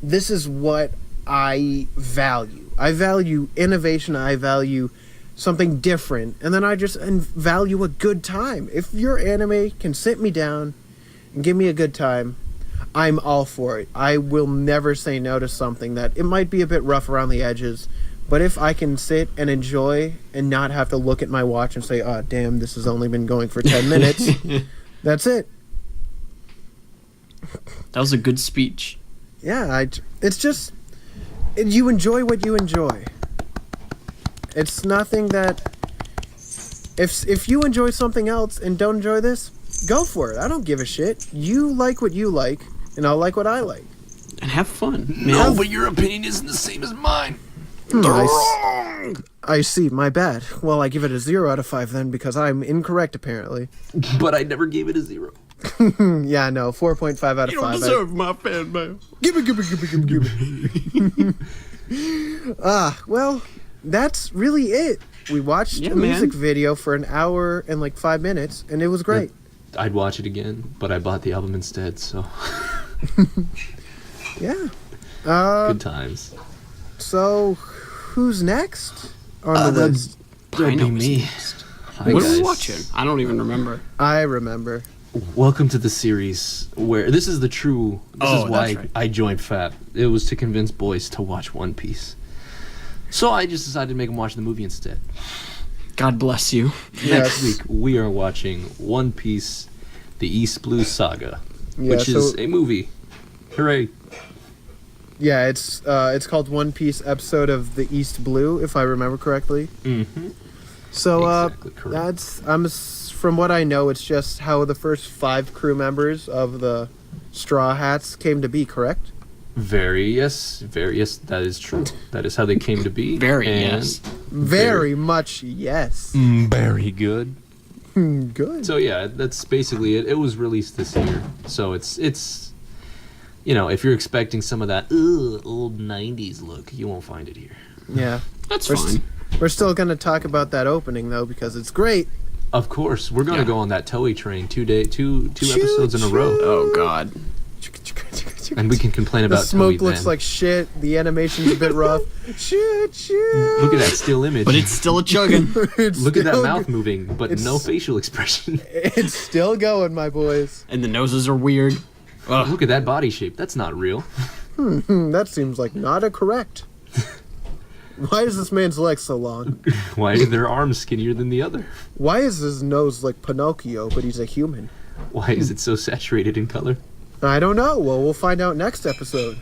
this is what I value. I value innovation. I value something different, and then I just value a good time. If your anime can sit me down and give me a good time, I'm all for it. I will never say no to something that it might be a bit rough around the edges, but if I can sit and enjoy and not have to look at my watch and say, oh damn, this has only been going for 10 minutes, that's it. That was a good speech. Yeah, it's just, you enjoy what you enjoy. It's nothing that, if you enjoy something else and don't enjoy this, go for it. I don't give a shit. You like what you like, and I'll like what I like. And have fun. No, but your opinion isn't the same as mine. I see, my bad. Well, I give it a 0 out of 5 then, because I'm incorrect apparently. But I never gave it a 0. Yeah, no, 4.5 out of 5. You don't deserve my fan mail. Give it. Well, that's really it. We watched a music video for an hour and like 5 minutes, and it was great. I'd watch it again, but I bought the album instead, so... Yeah. Good times. So, who's next on the list? That'd be me. Hi, What are guys. we watching? I don't even remember. I remember. Welcome to the series where this is the true. This is why that's right. I joined FAP. It was to convince boys to watch One Piece. So I just decided to make them watch the movie instead. God bless you. Next week we are watching One Piece: The East Blue Saga, Yeah, which is a movie. Hooray! Yeah, it's called One Piece episode of the East Blue, if I remember correctly. Mm-hmm. So Exactly correct. from what I know, it's just how the first 5 crew members of the Straw Hats came to be, correct? Very yes. That is true. That is how they came to be. Very much yes. Very good. Good. So yeah, that's basically it. It was released this year, so it's you know, if you're expecting some of that old '90s look, you won't find it here. Yeah. That's We're fine. We're still going to talk about that opening, though, because it's great. Of course, we're gonna go on that Toei train two episodes in a row, Oh, God. and we can complain The about smoke Toei looks then. like shit. The animation's a bit rough. Shoot. Look at that still image. But it's still a chugging. Look at that mouth moving, but no facial expression. It's still going, my boys. And the noses are weird. Ugh. Look at that body shape. That's not real. That seems like not a correct. Why is this man's leg so long? Why are their arms skinnier than the other? Why is his nose like Pinocchio, but he's a human? Why is it so saturated in color? I don't know. Well, we'll find out next episode.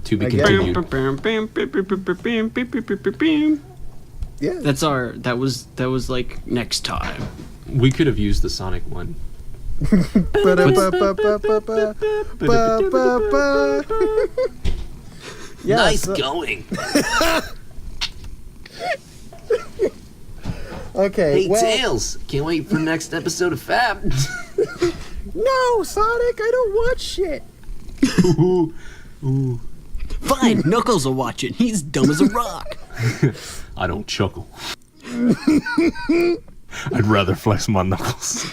To be I guess. continued. Yeah. That was like next time. We could have used the Sonic one. Yeah, Nice so- going. Okay. Hey, well, Tails. Can't wait for next episode of Fab. no, Sonic, I don't watch shit. Fine, Knuckles will watch it. He's dumb as a rock. I don't chuckle. I'd rather flex my knuckles.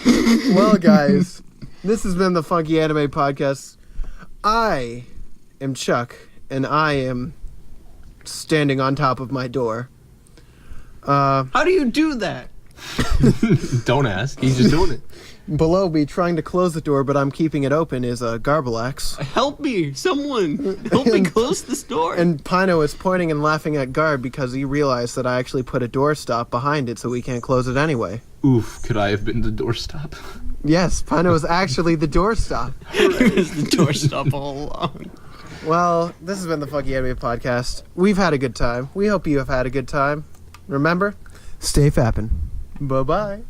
Well, guys, this has been the Funky Anime Podcast. I am Chuck, and I am standing on top of my door. How do you do that? Don't ask. He's just doing it. Below me, trying to close the door, but I'm keeping it open, is a Garbalax. Help me, someone. Help me close this door. And Pino is pointing and laughing at Garb because he realized that I actually put a doorstop behind it so we can't close it anyway. Oof, could I have been the doorstop? Yes, Pino is actually the doorstop. It was the doorstop all along. Well, this has been the Funky Anime Podcast. We've had a good time. We hope you have had a good time. Remember, stay fappin'. Bye-bye.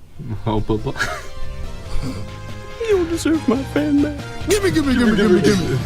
Oh, bye-bye. You deserve my fan mail. Gimme.